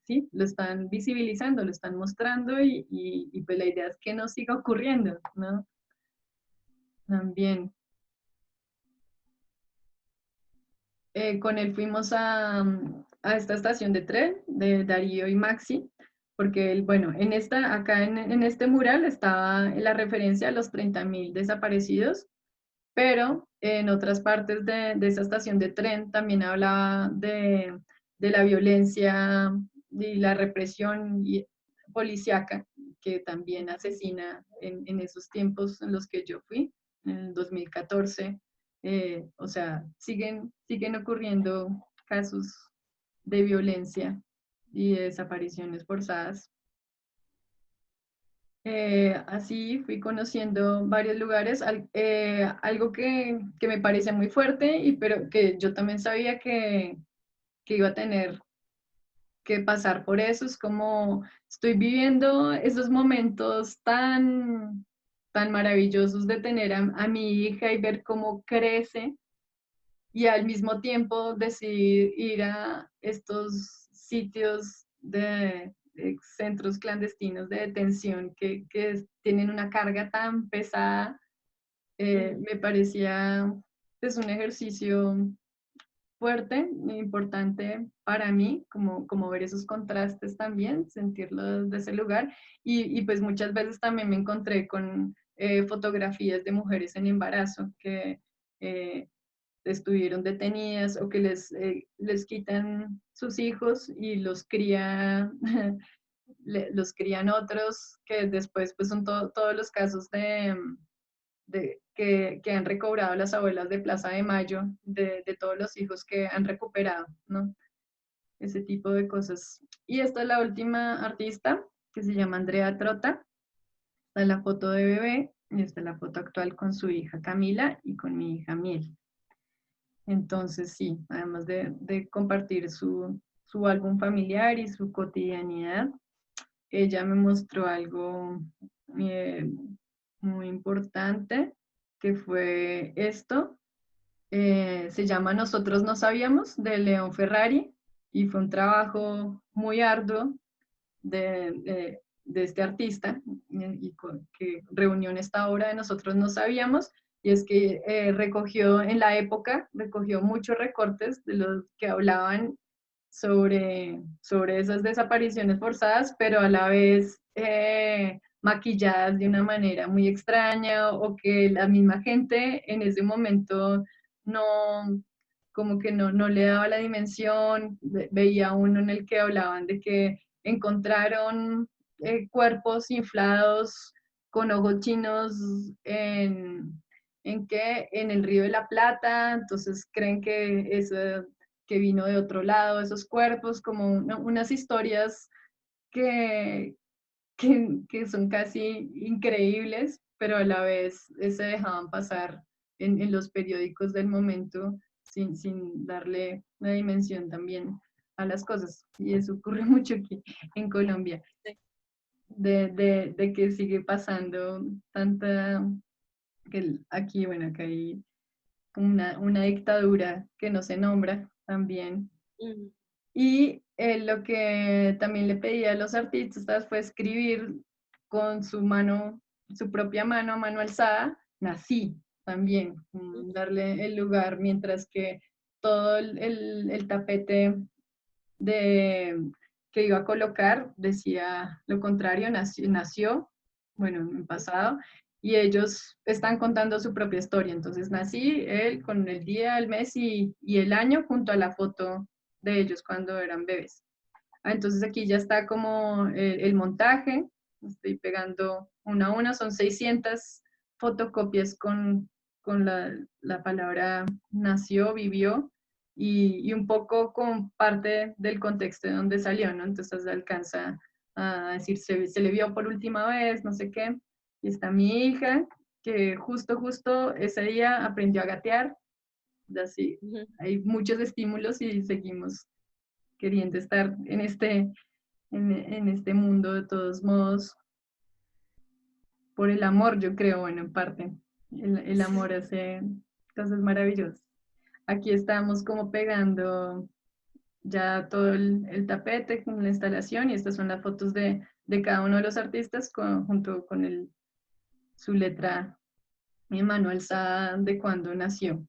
sí, lo están visibilizando, lo están mostrando y pues la idea es que no siga ocurriendo, ¿no? También. Con él fuimos a esta estación de tren de Darío y Maxi, porque él, bueno, acá en este mural estaba la referencia a los 30.000 desaparecidos, pero en otras partes de esa estación de tren también hablaba de la violencia y la represión policíaca que también asesina en esos tiempos en los que yo fui, en el 2014. O sea, siguen ocurriendo casos de violencia y de desapariciones forzadas. Así fui conociendo varios lugares, algo que me parece muy fuerte, pero que yo también sabía que iba a tener que pasar por eso. Es como estoy viviendo esos momentos tan maravillosos de tener a mi hija y ver cómo crece y al mismo tiempo decidir ir a estos sitios de centros clandestinos de detención que tienen una carga tan pesada. Me parecía pues un ejercicio fuerte, importante para mí, como ver esos contrastes también, sentirlo desde ese lugar. Y pues muchas veces también me encontré con fotografías de mujeres en embarazo que eh, estuvieron detenidas o que les quitan sus hijos y los cría, los crían otros, que después pues son todos los casos que han recobrado las abuelas de Plaza de Mayo, de todos los hijos que han recuperado, ¿no? Ese tipo de cosas. Y esta es la última artista, que se llama Andrea Trota. Esta es la foto de bebé y esta es la foto actual con su hija Camila y con mi hija Miel. Entonces, sí, además de compartir su álbum familiar y su cotidianidad, ella me mostró algo eh, muy importante, que fue esto. Se llama Nosotros no sabíamos, de León Ferrari, y fue un trabajo muy arduo de este artista, que reunió en esta obra de Nosotros no sabíamos, y es que recogió en la época, recogió muchos recortes de los que hablaban sobre esas desapariciones forzadas, pero a la vez maquilladas de una manera muy extraña, o que la misma gente en ese momento no, como que no le daba la dimensión. Veía uno en el que hablaban de que encontraron cuerpos inflados con ojos chinos en el Río de la Plata, entonces creen que eso que vino de otro lado, esos cuerpos, como unas historias que, que son casi increíbles, pero a la vez se dejaban pasar en los periódicos del momento sin darle una dimensión también a las cosas. Y eso ocurre mucho aquí en Colombia, de que sigue pasando tanta, que aquí, bueno, que hay una dictadura que no se nombra también. Y lo que también le pedía a los artistas fue escribir con su mano, su propia mano, a mano alzada, nací también, darle el lugar, mientras que todo el tapete que iba a colocar decía lo contrario, nació, bueno, en pasado, y ellos están contando su propia historia. Entonces nací él con el día, el mes y el año junto a la foto de ellos cuando eran bebés. Entonces aquí ya está como el montaje, estoy pegando una a una, son 600 fotocopias con la palabra nació, vivió, y un poco con parte del contexto de donde salió, ¿no? Entonces alcanza a decir, se le vio por última vez, no sé qué, y está mi hija, que justo ese día aprendió a gatear, así, hay muchos estímulos y seguimos queriendo estar en este mundo de todos modos, por el amor, yo creo, bueno, en parte, el amor hace cosas maravillosas. Aquí estamos como pegando ya todo el tapete con la instalación, y estas son las fotos de cada uno de los artistas junto con su letra en mano alzada de cuando nació.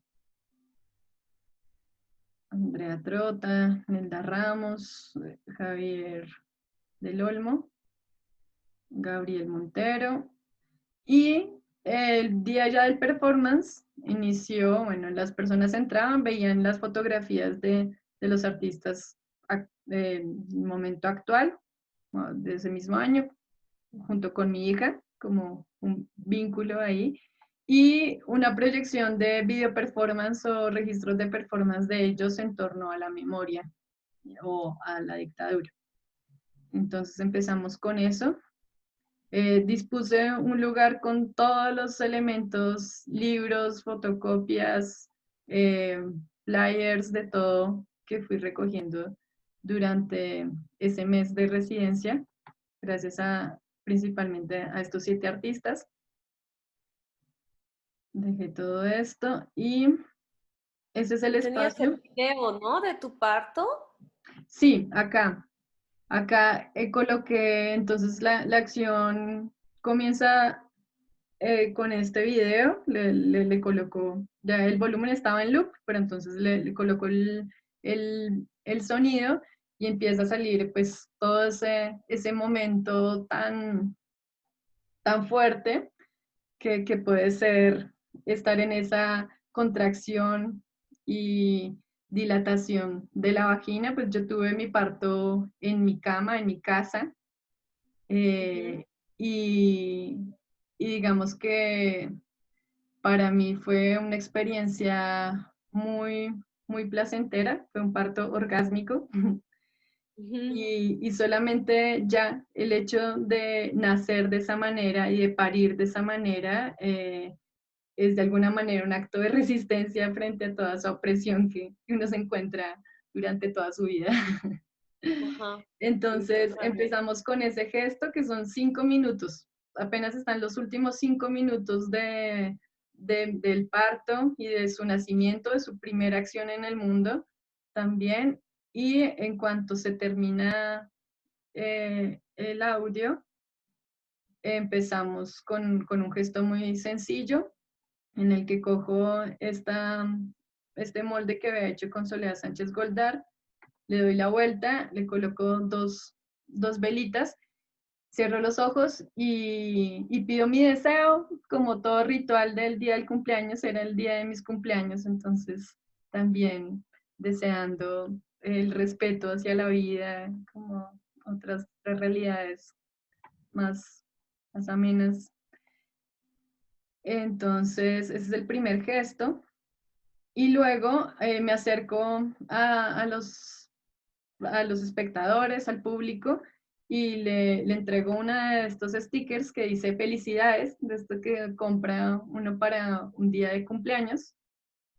Andrea Trota, Nelda Ramos, Javier del Olmo, Gabriel Montero. Y el día ya del performance inició, bueno, las personas entraban, veían las fotografías de los artistas del momento actual, de ese mismo año, junto con mi hija, como un vínculo ahí, y una proyección de video performance o registros de performance de ellos en torno a la memoria o a la dictadura. Entonces empezamos con eso. Dispuse un lugar con todos los elementos, libros, fotocopias, flyers, de todo que fui recogiendo durante ese mes de residencia, gracias principalmente a estos 7 artistas. Dejé todo esto y ese es el Tenías el espacio. video, ¿no? De tu parto. Sí, acá. Acá coloqué, entonces la acción comienza con este video, le colocó, ya el volumen estaba en loop, pero entonces le colocó el sonido y empieza a salir pues todo ese momento tan fuerte que puede ser estar en esa contracción y dilatación de la vagina. Pues yo tuve mi parto en mi cama, en mi casa, eh, y, y digamos que para mí fue una experiencia muy placentera, fue un parto orgásmico. Y solamente ya el hecho de nacer de esa manera y de parir de esa manera es de alguna manera un acto de resistencia frente a toda esa opresión que uno se encuentra durante toda su vida. Ajá, sí, Entonces totalmente. empezamos con ese gesto que son 5 minutos. Apenas están los últimos 5 minutos del parto y de su nacimiento, de su primera acción en el mundo también. Y en cuanto se termina el audio, empezamos con un gesto muy sencillo en el que cojo este molde que había hecho con Soledad Sánchez Goldar, le doy la vuelta, le coloco dos velitas, cierro los ojos y pido mi deseo, como todo ritual del día del cumpleaños, era el día de mis cumpleaños, entonces también deseando el respeto hacia la vida, como otras realidades más, más amenas. Entonces, ese es el primer gesto. Y luego me acerco a los espectadores, al público, y le entrego uno de estos stickers que dice felicidades, de esto que compra uno para un día de cumpleaños,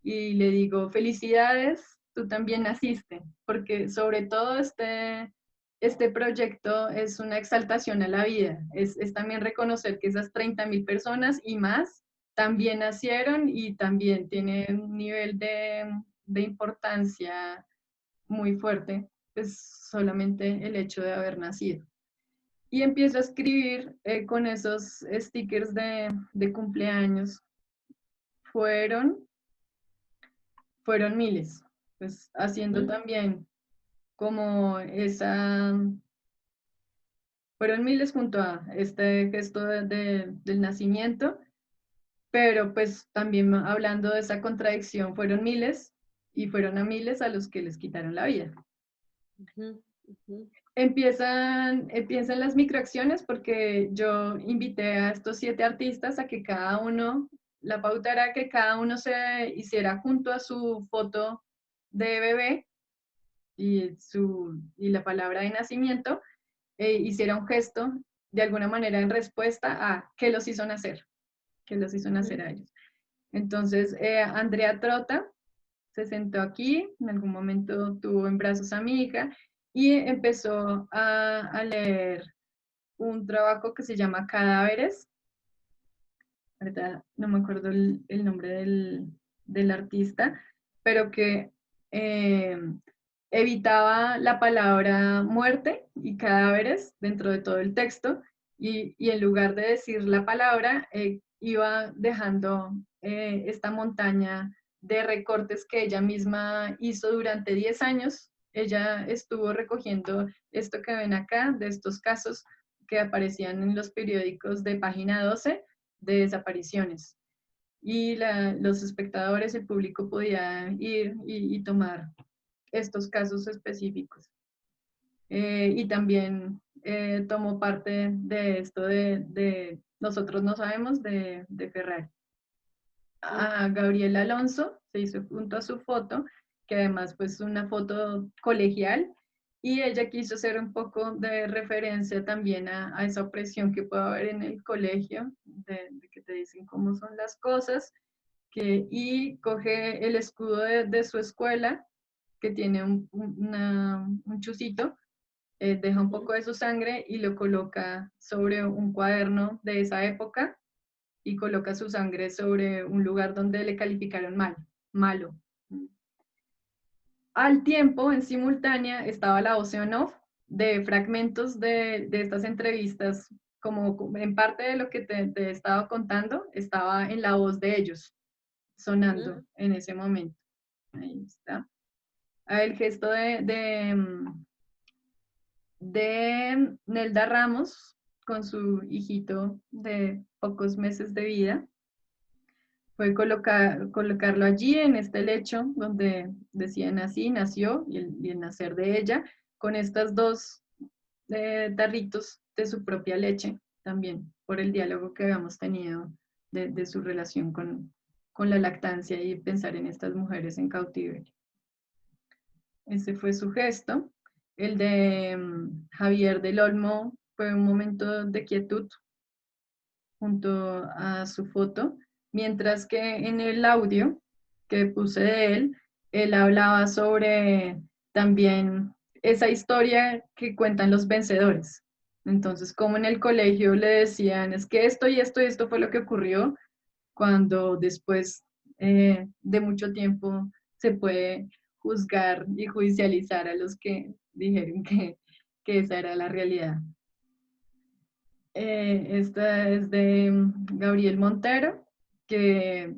y le digo felicidades, tú también naciste, porque sobre todo este proyecto es una exaltación a la vida, es también reconocer que esas 30.000 personas y más también nacieron y también tienen un nivel de importancia muy fuerte, pues solamente el hecho de haber nacido. Y empiezo a escribir con esos stickers de cumpleaños. Fueron, fueron miles, pues haciendo también como fueron miles junto a este gesto del nacimiento, pero pues también hablando de esa contradicción, fueron miles y fueron a miles a los que les quitaron la vida. Empiezan las microacciones porque yo invité a estos 7 artistas a que cada uno, la pauta era que cada uno se hiciera junto a su foto de bebé y la palabra de nacimiento, hiciera un gesto de alguna manera en respuesta a qué los hizo nacer, qué los hizo nacer a ellos. Entonces, Andrea Trota se sentó aquí, en algún momento tuvo en brazos a mi hija y empezó a leer un trabajo que se llama Cadáveres. Ahorita no me acuerdo el nombre del artista, pero que eh, evitaba la palabra muerte y cadáveres dentro de todo el texto y en lugar de decir la palabra, iba dejando esta montaña de recortes que ella misma hizo durante 10 años. Ella estuvo recogiendo esto que ven acá, de estos casos que aparecían en los periódicos de Página 12 de desapariciones. Y los espectadores, el público podía ir y tomar estos casos específicos. Y también tomó parte de esto de Nosotros no sabemos de Ferrari. A Gabriel Alonso se hizo junto a su foto, que además pues una foto colegial, Y ella quiso hacer un poco de referencia también a esa opresión que puede haber en el colegio, de que te dicen cómo son las cosas, y coge el escudo de su escuela, que tiene un chucito, deja un poco de su sangre y lo coloca sobre un cuaderno de esa época y coloca su sangre sobre un lugar donde le calificaron malo. Al tiempo, en simultánea, estaba la voz en off de fragmentos de estas entrevistas, como en parte de lo que te he estado contando, estaba en la voz de ellos, sonando en ese momento. Ahí está. El gesto de Nelda Ramos con su hijito de pocos meses de vida fue colocarlo allí en este lecho donde decían así, nació y el nacer de ella, con estas dos tarritos de su propia leche, también por el diálogo que habíamos tenido de su relación con la lactancia y pensar en estas mujeres en cautiverio. Ese fue su gesto. El de Javier del Olmo fue un momento de quietud junto a su foto, mientras que en el audio que puse de él hablaba sobre también esa historia que cuentan los vencedores. Entonces, como en el colegio le decían, es que esto y esto y esto fue lo que ocurrió, cuando después de mucho tiempo se puede juzgar y judicializar a los que dijeron que esa era la realidad. Esta es de Gabriel Montero, que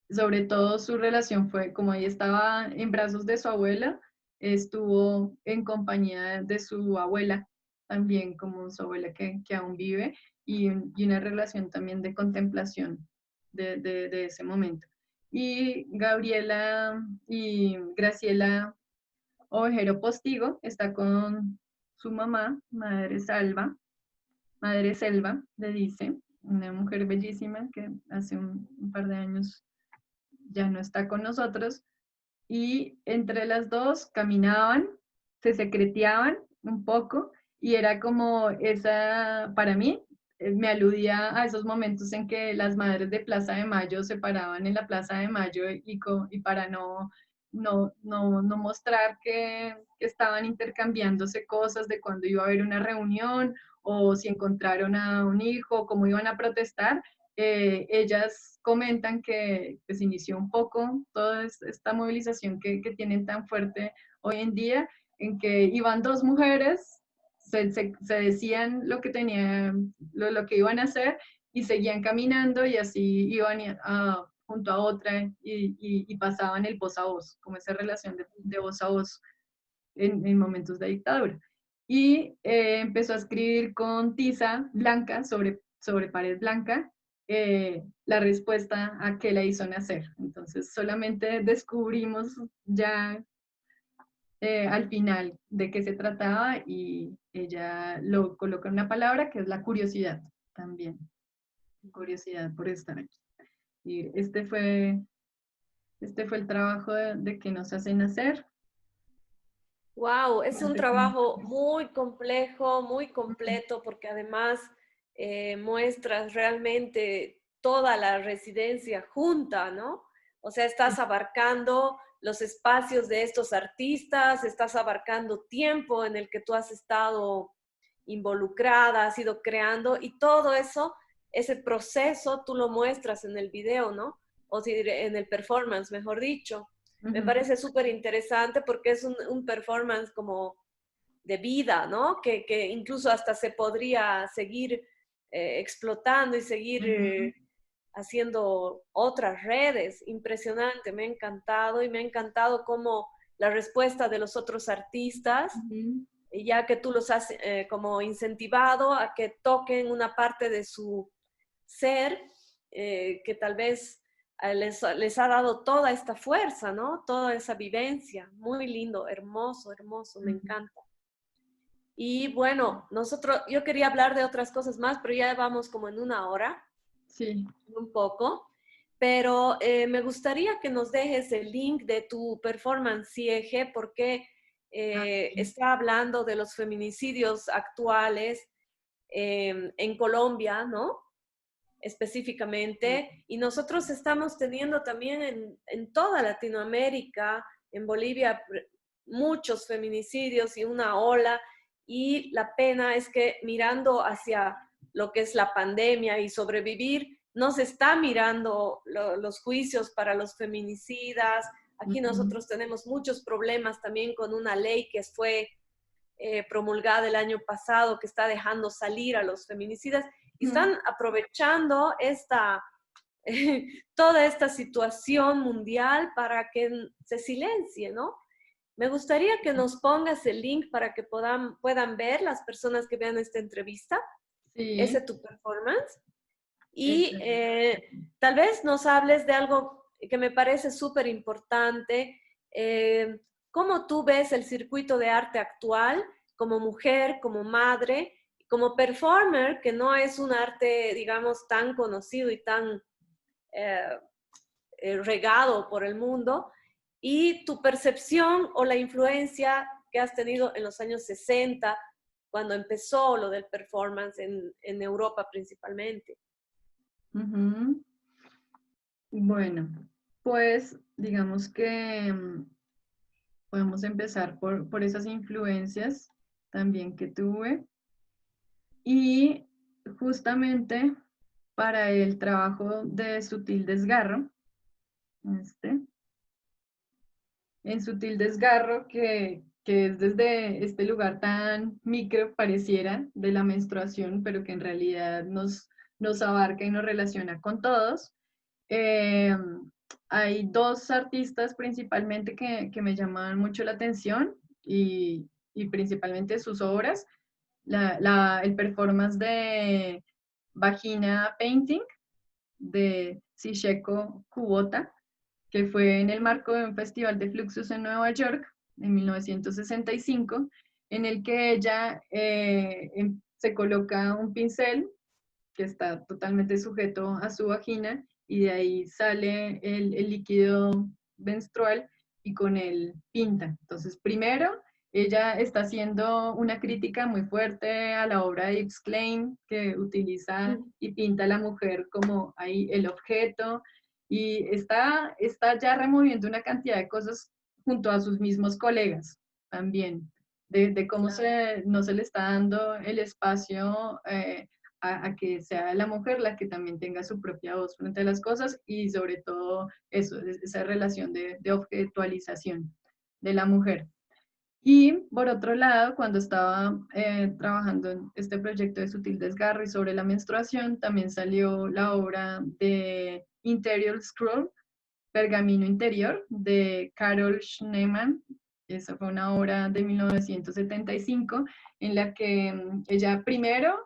sobre todo su relación fue, como ella estaba en brazos de su abuela, estuvo en compañía de su abuela, también como su abuela que aún vive, y una relación también de contemplación de ese momento. Y Gabriela y Graciela Ovejero Postigo está con su mamá, Madre Selva, le dice, una mujer bellísima que hace un par de años ya no está con nosotros, y entre las dos caminaban, se secreteaban un poco, y era como esa, para mí, me aludía a esos momentos en que las madres de Plaza de Mayo se paraban en la Plaza de Mayo y para no mostrar que estaban intercambiándose cosas de cuando iba a haber una reunión o si encontraron a un hijo, cómo iban a protestar, ellas comentan que pues inició un poco toda esta movilización que tienen tan fuerte hoy en día, en que iban dos mujeres, se decían lo que tenían, lo que iban a hacer y seguían caminando y así iban junto a otra y pasaban el voz a voz, como esa relación de voz a voz en momentos de dictadura. Y empezó a escribir con tiza blanca sobre pared blanca la respuesta a qué la hizo nacer. Entonces solamente descubrimos ya al final de qué se trataba y ella lo coloca en una palabra que es la curiosidad también. Curiosidad por estar aquí. Y este fue el trabajo de que nos hacen hacer. Wow, es un trabajo muy complejo, muy completo, porque además muestras realmente toda la residencia junta, ¿no? O sea, estás abarcando los espacios de estos artistas, estás abarcando tiempo en el que tú has estado involucrada, has ido creando, y todo eso, ese proceso, tú lo muestras en el video, ¿no? O si en el performance, mejor dicho. Me parece súper interesante porque es un performance como de vida, ¿no? Que incluso hasta se podría seguir explotando y seguir haciendo otras redes. Impresionante, me ha encantado y me ha encantado cómo la respuesta de los otros artistas, ya que tú los has como incentivado a que toquen una parte de su ser que tal vez les ha dado toda esta fuerza, ¿no? Toda esa vivencia. Muy lindo, hermoso, hermoso, me encanta. Y bueno, yo quería hablar de otras cosas más, pero ya vamos como en una hora. Sí. Un poco. Pero me gustaría que nos dejes el link de tu performance CIEG, porque está hablando de los feminicidios actuales en Colombia, ¿no? Específicamente, y nosotros estamos teniendo también en toda Latinoamérica, en Bolivia, muchos feminicidios y una ola, y la pena es que mirando hacia lo que es la pandemia y sobrevivir, no se está mirando los juicios para los feminicidas. Aquí nosotros tenemos muchos problemas también con una ley que fue promulgada el año pasado, que está dejando salir a los feminicidas, y están aprovechando toda esta situación mundial para que se silencie, ¿no? Me gustaría que nos pongas el link para que puedan ver las personas que vean esta entrevista, Sí, ese tu performance, y excelente. tal vez nos hables de algo que me parece súper importante, cómo tú ves el circuito de arte actual como mujer, como madre, como performer, que no es un arte, digamos, tan conocido y tan eh, regado por el mundo, y tu percepción o la influencia que has tenido en los años 60, cuando empezó lo del performance en Europa principalmente. Ujú. Bueno, pues digamos que podemos empezar por esas influencias también que tuve. Y justamente para el trabajo de Sutil Desgarro, este, en Sutil Desgarro, que es desde este lugar tan micro, pareciera, de la menstruación, pero que en realidad nos abarca y nos relaciona con todos. Eh, Hay dos artistas principalmente que me llaman mucho la atención y principalmente sus obras. El performance de Vagina Painting de Shisheko Kubota, que fue en el marco de un festival de Fluxus en Nueva York en 1965, en el que ella se coloca un pincel que está totalmente sujeto a su vagina y de ahí sale el líquido menstrual y con él pinta. Entonces, primero, ella está haciendo una crítica muy fuerte a la obra de Yves Klein, que utiliza y pinta a la mujer como ahí el objeto, y está ya removiendo una cantidad de cosas junto a sus mismos colegas también, de cómo Claro. no se le está dando el espacio a que sea la mujer la que también tenga su propia voz frente a las cosas y sobre todo eso, esa relación de objetualización de la mujer. Y por otro lado, cuando estaba trabajando en este proyecto de Sutil Desgarro y sobre la menstruación, también salió la obra de Interior Scroll, Pergamino Interior, de Carol Schneemann. Esa fue una obra de 1975 en la que ella primero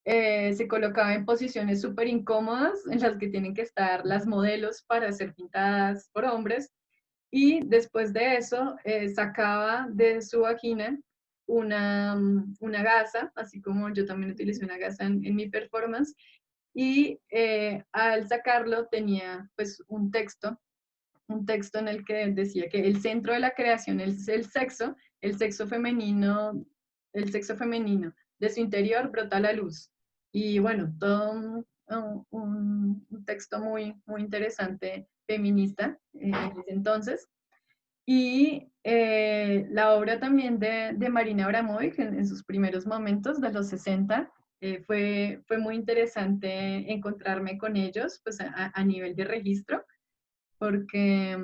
se colocaba en posiciones súper incómodas en las que tienen que estar las modelos para ser pintadas por hombres y después de eso sacaba de su vagina una gasa, así como yo también utilicé una gasa en mi performance, y al sacarlo tenía pues un texto en el que decía que el centro de la creación es el sexo femenino, de su interior brota la luz. Y bueno, todo un texto muy interesante feminista en ese entonces. Y la obra también de Marina Abramovic en sus primeros momentos de los 60 fue muy interesante encontrarme con ellos pues a nivel de registro porque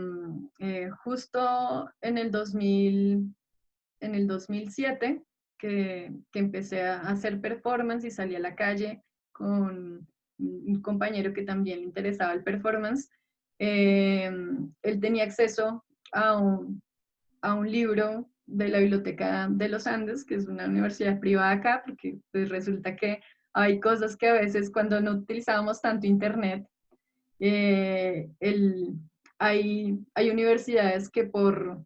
justo en el 2007 que empecé a hacer performance y salí a la calle con un compañero que también le interesaba el performance, él tenía acceso a a un libro de la Biblioteca de los Andes, que es una universidad privada acá, porque pues resulta que hay cosas que a veces cuando no utilizábamos tanto internet, eh, el, hay universidades que por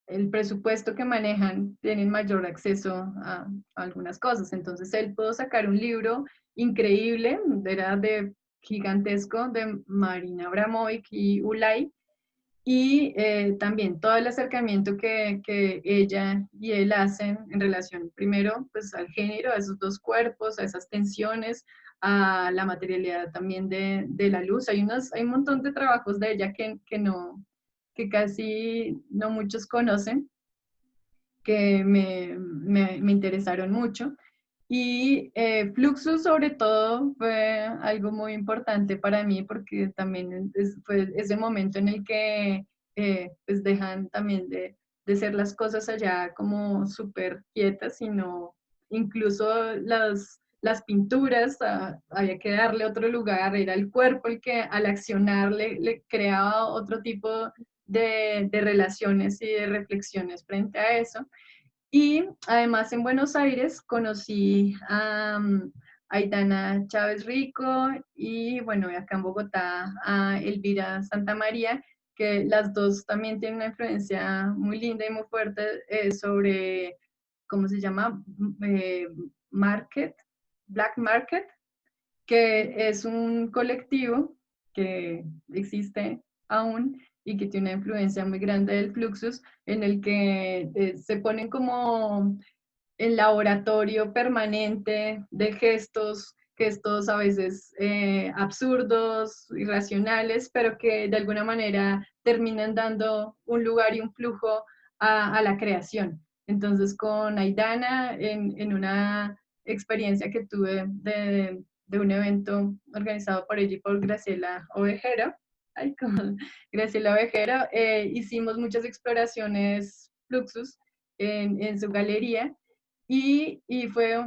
el presupuesto que manejan tienen mayor acceso a algunas cosas. Entonces él pudo sacar un libro increíble, era de gigantesco, de Marina Abramovic y Ulay, y también todo el acercamiento que ella y él hacen en relación, primero, pues al género, a esos dos cuerpos, a esas tensiones, a la materialidad también de la luz. Hay un montón de trabajos de ella que casi no muchos conocen, que me interesaron mucho. Y Fluxus sobre todo fue algo muy importante para mí porque también fue ese momento en el que pues dejan también de ser las cosas allá como súper quietas, sino incluso las pinturas, había que darle otro lugar, era el cuerpo el que al accionar le creaba otro tipo de relaciones y de reflexiones frente a eso. Y además en Buenos Aires conocí a Aitana Chávez Rico y bueno, acá en Bogotá a Elvira Santamaría, que las dos también tienen una influencia muy linda y muy fuerte sobre, ¿cómo se llama? Eh, Market, Black Market, que es un colectivo que existe aún y que tiene una influencia muy grande del Fluxus, en el que se ponen como el laboratorio permanente de gestos a veces absurdos, irracionales, pero que de alguna manera terminan dando un lugar y un flujo a la creación. Entonces, con Aidana, en una experiencia que tuve de un evento organizado por ella y por Graciela Ovejero, ay, con Graciela Ovejero, hicimos muchas exploraciones Fluxus en su galería y fue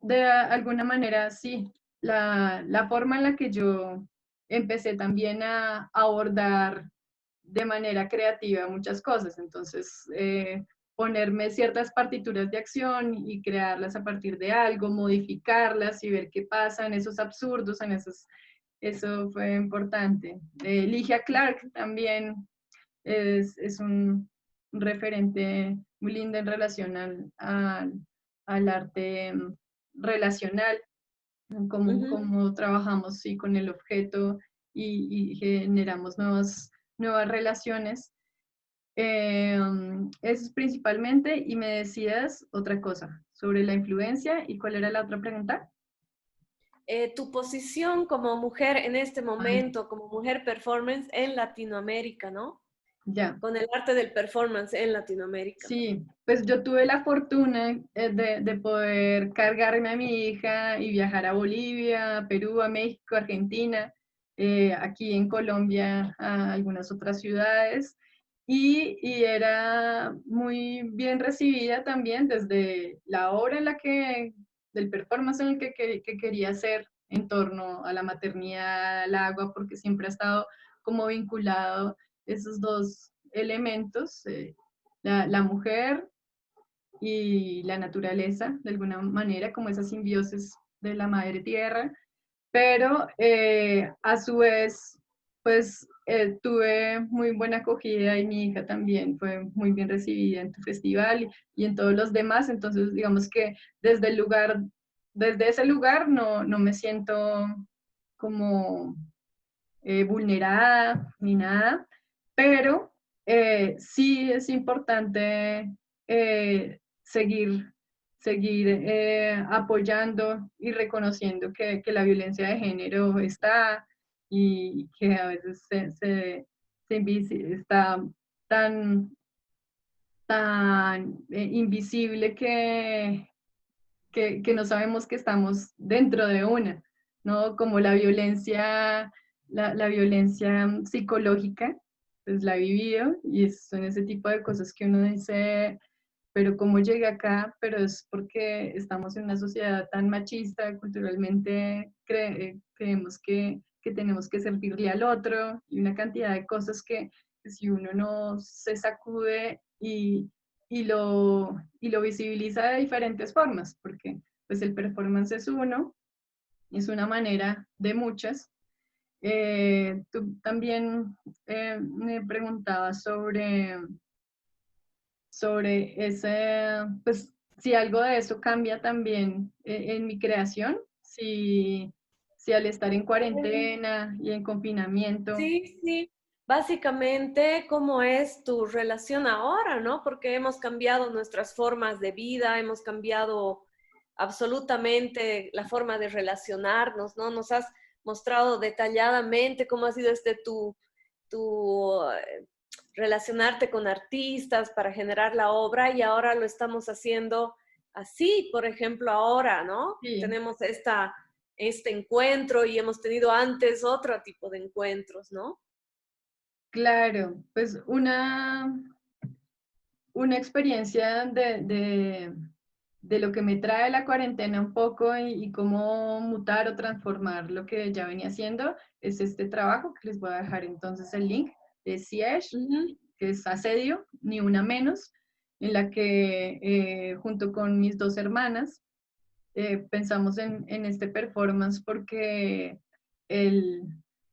de alguna manera, sí, la forma en la que yo empecé también a abordar de manera creativa muchas cosas. Entonces, ponerme ciertas partituras de acción y crearlas a partir de algo, modificarlas y ver qué pasa en esos absurdos, eso fue importante. Ligia Clark también es un referente muy lindo en relación al arte relacional, Ujú. cómo trabajamos sí, con el objeto y generamos nuevas relaciones. Eso es principalmente, y me decías otra cosa sobre la influencia y cuál era la otra pregunta. Tu posición como mujer en este Ay, momento, como mujer performance en Latinoamérica, ¿no? ya. Con el arte del performance en Latinoamérica. Sí, pues yo tuve la fortuna de poder cargarme a mi hija y viajar a Bolivia, a Perú, a México, Argentina, aquí en Colombia, a algunas otras ciudades, y era muy bien recibida también desde la hora en la del performance en el que quería hacer en torno a la maternidad, al agua, porque siempre ha estado como vinculado esos dos elementos. La mujer y la naturaleza, de alguna manera, como esa simbiosis de la madre tierra, pero a su vez, pues tuve muy buena acogida y mi hija también fue muy bien recibida en tu festival y en todos los demás, entonces digamos que desde ese lugar no me siento como vulnerada ni nada, pero sí es importante seguir apoyando y reconociendo que la violencia de género está y que a veces está tan, tan invisible que no sabemos que estamos dentro de una, ¿no? Como la violencia psicológica, pues la he vivido y son ese tipo de cosas que uno dice, pero ¿cómo llegué acá? Pero es porque estamos en una sociedad tan machista, culturalmente creemos que tenemos que servirle al otro y una cantidad de cosas que si uno no se sacude y lo visibiliza de diferentes formas, porque pues el performance es es una manera de muchas. Tú también me preguntabas sobre pues si algo de eso cambia también en mi creación, si al estar en cuarentena y en confinamiento. Sí, sí. básicamente cómo es tu relación ahora, ¿no? Porque hemos cambiado nuestras formas de vida, hemos cambiado absolutamente la forma de relacionarnos, ¿no? Nos has mostrado detalladamente cómo ha sido tu relacionarte con artistas para generar la obra y ahora lo estamos haciendo así, por ejemplo, ahora, ¿no? Sí, Tenemos este encuentro y hemos tenido antes otro tipo de encuentros, ¿no? claro, pues una experiencia de lo que me trae la cuarentena un poco y cómo mutar o transformar lo que ya venía haciendo es este trabajo que les voy a dejar entonces el link de Siege, Ujú. que es Asedio, ni una menos, en la que junto con mis dos hermanas pensamos en este performance porque el,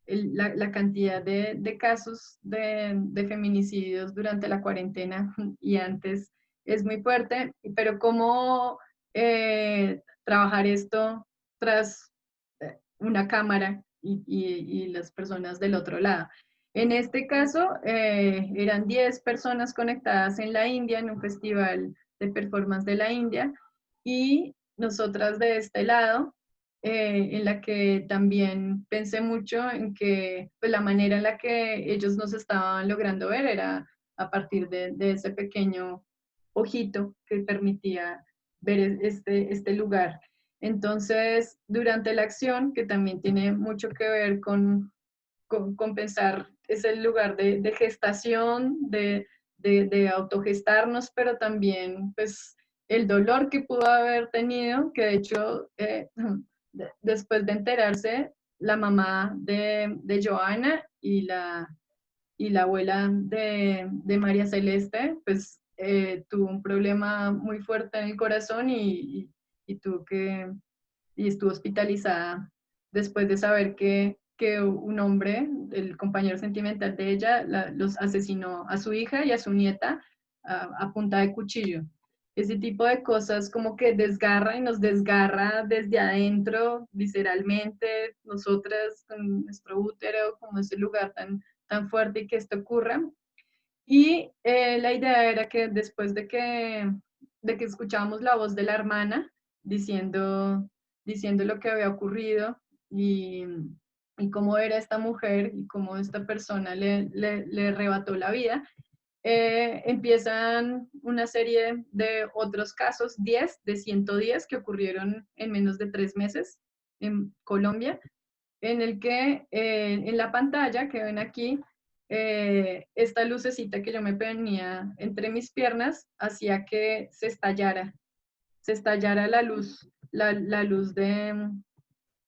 la cantidad de casos de feminicidios durante la cuarentena y antes es muy fuerte, pero cómo trabajar esto tras una cámara y las personas del otro lado. En este caso, eran 10 personas conectadas en la India, en un festival de performance de la India, y nosotras de este lado, en la que también pensé mucho en que pues, la manera en la que ellos nos estaban logrando ver era a partir de ese pequeño ojito que permitía ver este lugar. Entonces, durante la acción, que también tiene mucho que ver con pensar, es el lugar de gestación, de autogestarnos, pero también pues el dolor que pudo haber tenido, que de hecho después de enterarse, la mamá de Joana y la abuela de María Celeste, pues tuvo un problema muy fuerte en el corazón y tuvo que, y estuvo hospitalizada después de saber que un hombre, el compañero sentimental de ella, los asesinó a su hija y a su nieta a punta de cuchillo. Ese tipo de cosas como que desgarra y nos desgarra desde adentro, visceralmente, nosotras con nuestro útero, como ese lugar tan fuerte y que esto ocurra. Y la idea era que después de que escuchábamos la voz de la hermana diciendo lo que había ocurrido y cómo era esta mujer y cómo esta persona le arrebató la vida, empiezan una serie de otros casos, 10 de 110 que ocurrieron en menos de 3 meses en Colombia, en el que en la pantalla que ven aquí, esta lucecita que yo me ponía entre mis piernas hacía que se estallara la luz, la luz de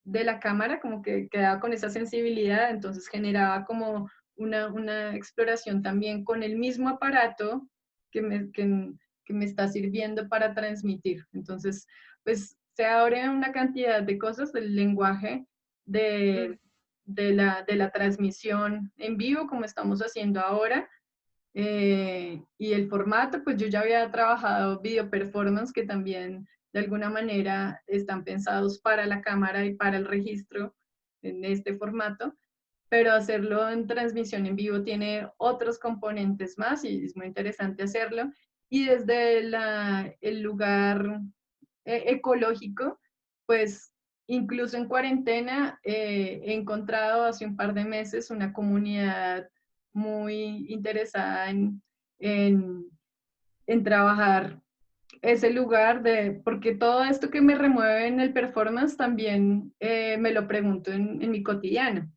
la cámara, como que quedaba con esa sensibilidad, entonces generaba como una exploración también con el mismo aparato que que me está sirviendo para transmitir. Entonces, pues se abre una cantidad de cosas del lenguaje Mm. de, de la transmisión en vivo, como estamos haciendo ahora. Y el formato, pues yo ya había trabajado video performance, que también de alguna manera están pensados para la cámara y para el registro en este formato, pero hacerlo en transmisión en vivo tiene otros componentes más y es muy interesante hacerlo. Y desde el lugar ecológico, pues incluso en cuarentena he encontrado hace un par de meses una comunidad muy interesada en, en trabajar ese lugar porque todo esto que me remueve en el performance también me lo pregunto en mi cotidiano.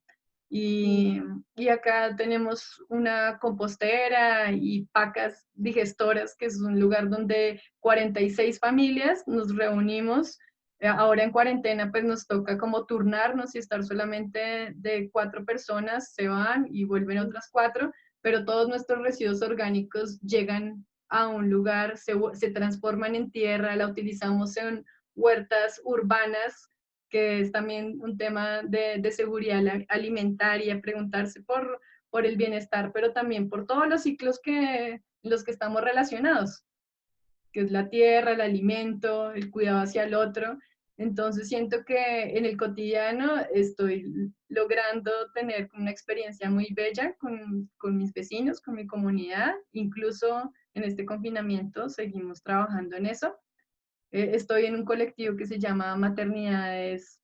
Mm. Y acá tenemos una compostera y pacas digestoras, que es un lugar donde 46 familias nos reunimos. Ahora en cuarentena, pues nos toca como turnarnos y estar solamente de 4 personas, se van y vuelven otras 4, pero todos nuestros residuos orgánicos llegan a un lugar, se transforman en tierra, la utilizamos en huertas urbanas, que es también un tema de seguridad alimentaria, preguntarse por el bienestar, pero también por todos los ciclos en los que estamos relacionados, que es la tierra, el alimento, el cuidado hacia el otro. Entonces siento que en el cotidiano estoy logrando tener una experiencia muy bella con mis vecinos, con mi comunidad. Incluso en este confinamiento seguimos trabajando en eso. Estoy en un colectivo que se llama Maternidades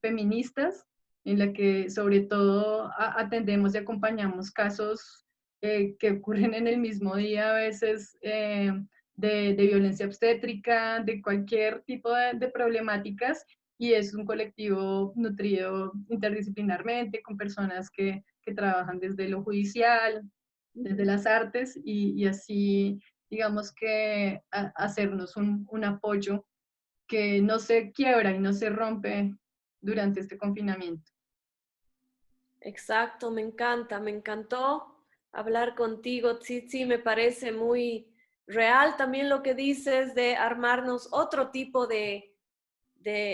Feministas, en la que sobre todo atendemos y acompañamos casos que ocurren en el mismo día, a veces de violencia obstétrica, de cualquier tipo de problemáticas, y es un colectivo nutrido interdisciplinarmente, con personas que trabajan desde lo judicial, desde las artes, y así, digamos que hacernos un apoyo que no se quiebra y no se rompe durante este confinamiento. Exacto, me encanta, me encantó hablar contigo, Tsitsi, me parece muy real también lo que dices de armarnos otro tipo de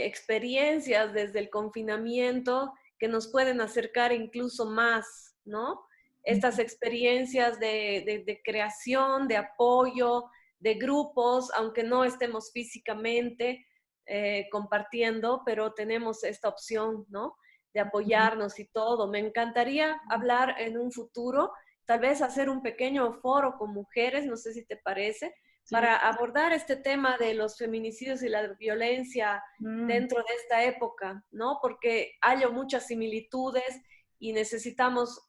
experiencias desde el confinamiento que nos pueden acercar incluso más, ¿no? Estas experiencias de creación, de apoyo, de grupos, aunque no estemos físicamente compartiendo, pero tenemos esta opción, ¿no? De apoyarnos y todo. Me encantaría hablar en un futuro, tal vez hacer un pequeño foro con mujeres, no sé si te parece, Sí. para abordar este tema de los feminicidios y la violencia Mm, dentro de esta época, ¿no? Porque hay muchas similitudes y necesitamos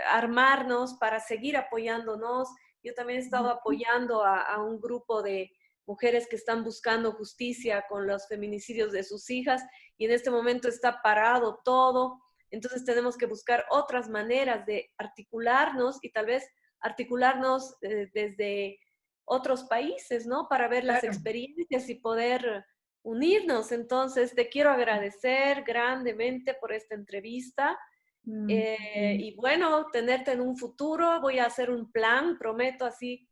armarnos para seguir apoyándonos. Yo también he estado apoyando a un grupo de mujeres que están buscando justicia con los feminicidios de sus hijas y en este momento está parado todo. Entonces tenemos que buscar otras maneras de articularnos y tal vez articularnos desde otros países, ¿no? Para ver las claro. experiencias y poder unirnos. Entonces, te quiero agradecer grandemente por esta entrevista. Sí. Y bueno, tenerte en un futuro, voy a hacer un plan, prometo así,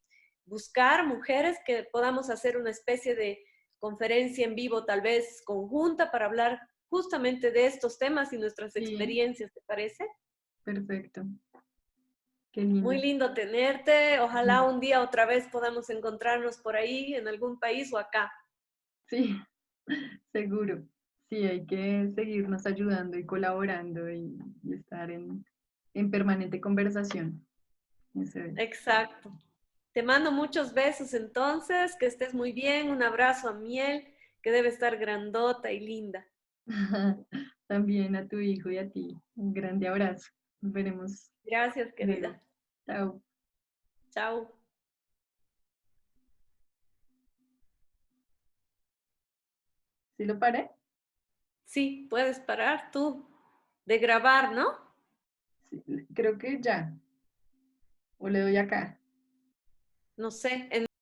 buscar mujeres que podamos hacer una especie de conferencia en vivo, tal vez conjunta, para hablar justamente de estos temas y nuestras Sí, experiencias, ¿te parece? perfecto. Qué Muy lindo. lindo tenerte. Ojalá Mm, un día otra vez podamos encontrarnos por ahí, en algún país o acá. sí, seguro. Sí, hay que seguirnos ayudando y colaborando y estar en permanente conversación. Eso es. Exacto. Te mando muchos besos entonces, que estés muy bien. Un abrazo a Miel, que debe estar grandota y linda. También a tu hijo y a ti. Un grande abrazo. Nos veremos Gracias, luego. querida. Chao. Chao. ¿Sí lo paré? Sí, puedes parar tú de grabar, ¿no? Sí, creo que ya. O le doy acá. No sé,